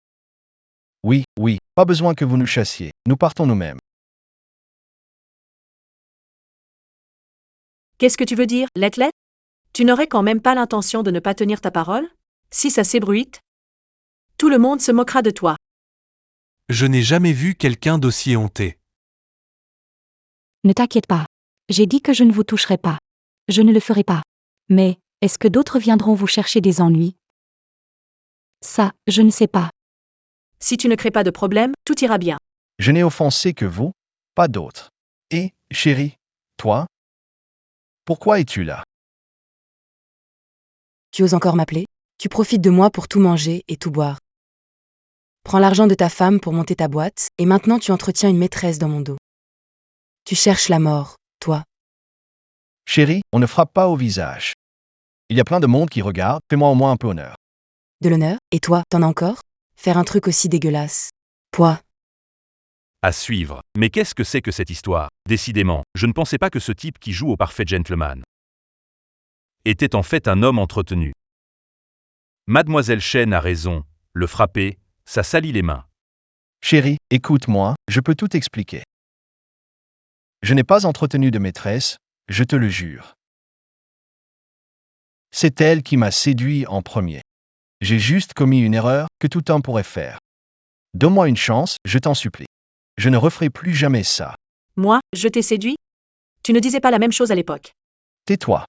Oui, pas besoin que vous nous chassiez. Nous partons nous-mêmes. Qu'est-ce que tu veux dire, Letlet? Tu n'aurais quand même pas l'intention de ne pas tenir ta parole? Si ça s'ébruite, tout le monde se moquera de toi. Je n'ai jamais vu quelqu'un d'aussi honté. Ne t'inquiète pas. J'ai dit que je ne vous toucherai pas. Je ne le ferai pas. Mais, est-ce que d'autres viendront vous chercher des ennuis? Ça, je ne sais pas. Si tu ne crées pas de problème, tout ira bien. Je n'ai offensé que vous, pas d'autres. Et, chérie, toi? Pourquoi es-tu là? Tu oses encore m'appeler? Tu profites de moi pour tout manger et tout boire. Prends l'argent de ta femme pour monter ta boîte, et maintenant tu entretiens une maîtresse dans mon dos. Tu cherches la mort, toi. Chérie, on ne frappe pas au visage. Il y a plein de monde qui regarde, fais-moi au moins un peu honneur. De l'honneur? Et toi, t'en as encore? Faire un truc aussi dégueulasse. Poids. À suivre. Mais qu'est-ce que c'est que cette histoire? Décidément, je ne pensais pas que ce type qui joue au parfait gentleman était en fait un homme entretenu. Mademoiselle Shen a raison, le frapper, ça salit les mains. Chérie, écoute-moi, je peux tout expliquer. Je n'ai pas entretenu de maîtresse, je te le jure. C'est elle qui m'a séduit en premier. J'ai juste commis une erreur que tout homme pourrait faire. Donne-moi une chance, je t'en supplie. Je ne referai plus jamais ça. Moi, je t'ai séduit? Tu ne disais pas la même chose à l'époque. Tais-toi.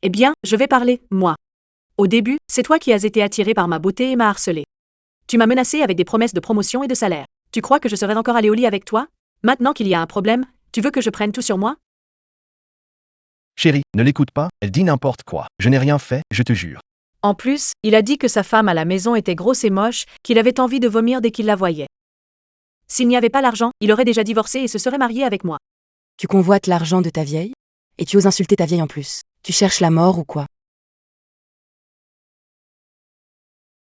Eh bien, je vais parler, moi. Au début, c'est toi qui as été attiré par ma beauté et m'as harcelé. Tu m'as menacé avec des promesses de promotion et de salaire. Tu crois que je serais encore allé au lit avec toi? Maintenant qu'il y a un problème, tu Tu veux que je prenne tout sur moi? Chérie, ne l'écoute pas, elle dit n'importe quoi. Je n'ai rien fait, je te jure. En plus, il a dit que sa femme à la maison était grosse et moche, qu'il avait envie de vomir dès qu'il la voyait. S'il n'y avait pas l'argent, il aurait déjà divorcé et se serait marié avec moi. Tu convoites l'argent de ta vieille? Et tu oses insulter ta vieille en plus. Tu cherches la mort ou quoi?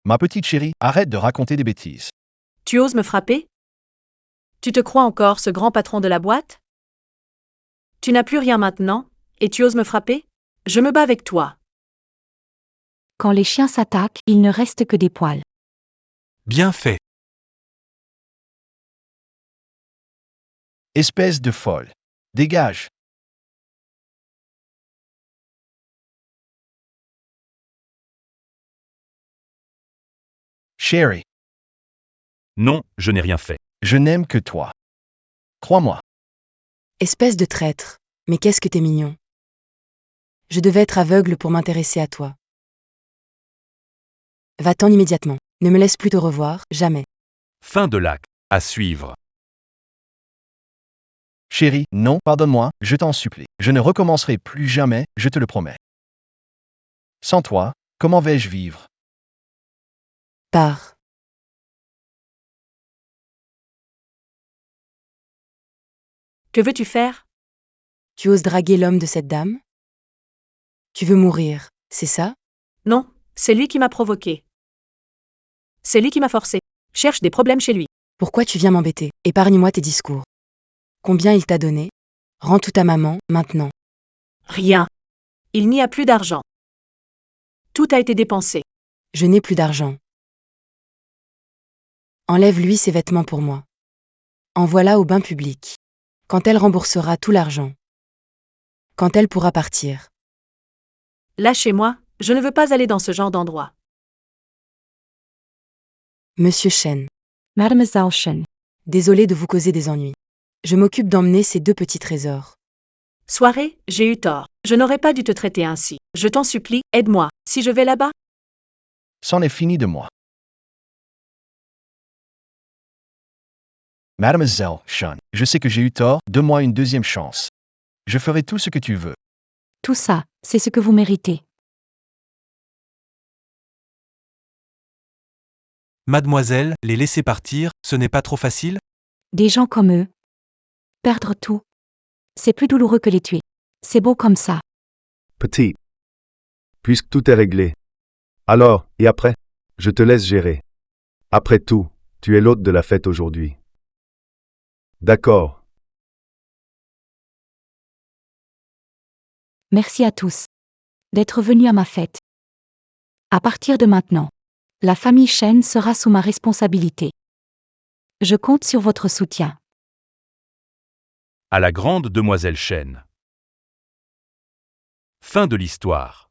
Ma petite chérie, arrête de raconter des bêtises. Tu oses me frapper? Tu te crois encore ce grand patron de la boîte? Tu n'as plus rien maintenant, et tu oses me frapper? Je me bats avec toi. Quand les chiens s'attaquent, il ne reste que des poils. Bien fait. Espèce de folle. Dégage. Chérie, Non, je n'ai rien fait. je n'aime que toi. Crois-moi. Espèce de traître. Mais qu'est-ce que t'es mignon. Je devais être aveugle pour m'intéresser à toi. Va-t'en immédiatement. Ne me laisse plus te revoir, jamais. Fin de l'acte. À suivre. Chérie, non, pardonne-moi, je t'en supplie. Je ne recommencerai plus jamais, je te le promets. Sans toi, comment vais-je vivre? Pars. Que veux-tu faire? Tu oses draguer l'homme de cette dame? Tu veux mourir, c'est ça? Non, c'est lui qui m'a provoqué. C'est lui qui m'a forcé. Cherche des problèmes chez lui. Pourquoi tu viens m'embêter? Épargne-moi tes discours. Combien il t'a donné? Rends tout à maman, maintenant. Rien. Il n'y a plus d'argent. Tout a été dépensé. Je n'ai plus d'argent. Enlève-lui ses vêtements pour moi. Envoie-la au bain public. Quand elle remboursera tout l'argent. Quand elle pourra partir. Lâchez-moi, je ne veux pas aller dans ce genre d'endroit. Monsieur Chen, Mademoiselle Shen, désolé de vous causer des ennuis. Je m'occupe d'emmener ces deux petits trésors. Soirée, j'ai eu tort. Je n'aurais pas dû te traiter ainsi. Je t'en supplie, aide-moi. Si je vais là-bas? C'en est fini de moi. Mademoiselle Shen, je sais que j'ai eu tort, donne-moi une deuxième chance. Je ferai tout ce que tu veux. tout ça, c'est ce que vous méritez. Mademoiselle, les laisser partir, ce n'est pas trop facile? Des gens comme eux. Perdre tout. C'est plus douloureux que les tuer. C'est beau comme ça. Petit. Puisque tout est réglé. Alors, et après? Je te laisse gérer. Après tout, tu es l'hôte de la fête aujourd'hui. D'accord. Merci à tous d'être venus à ma fête. À partir de maintenant, la famille Chen sera sous ma responsabilité. Je compte sur votre soutien. À la grande demoiselle Chen. Fin de l'histoire.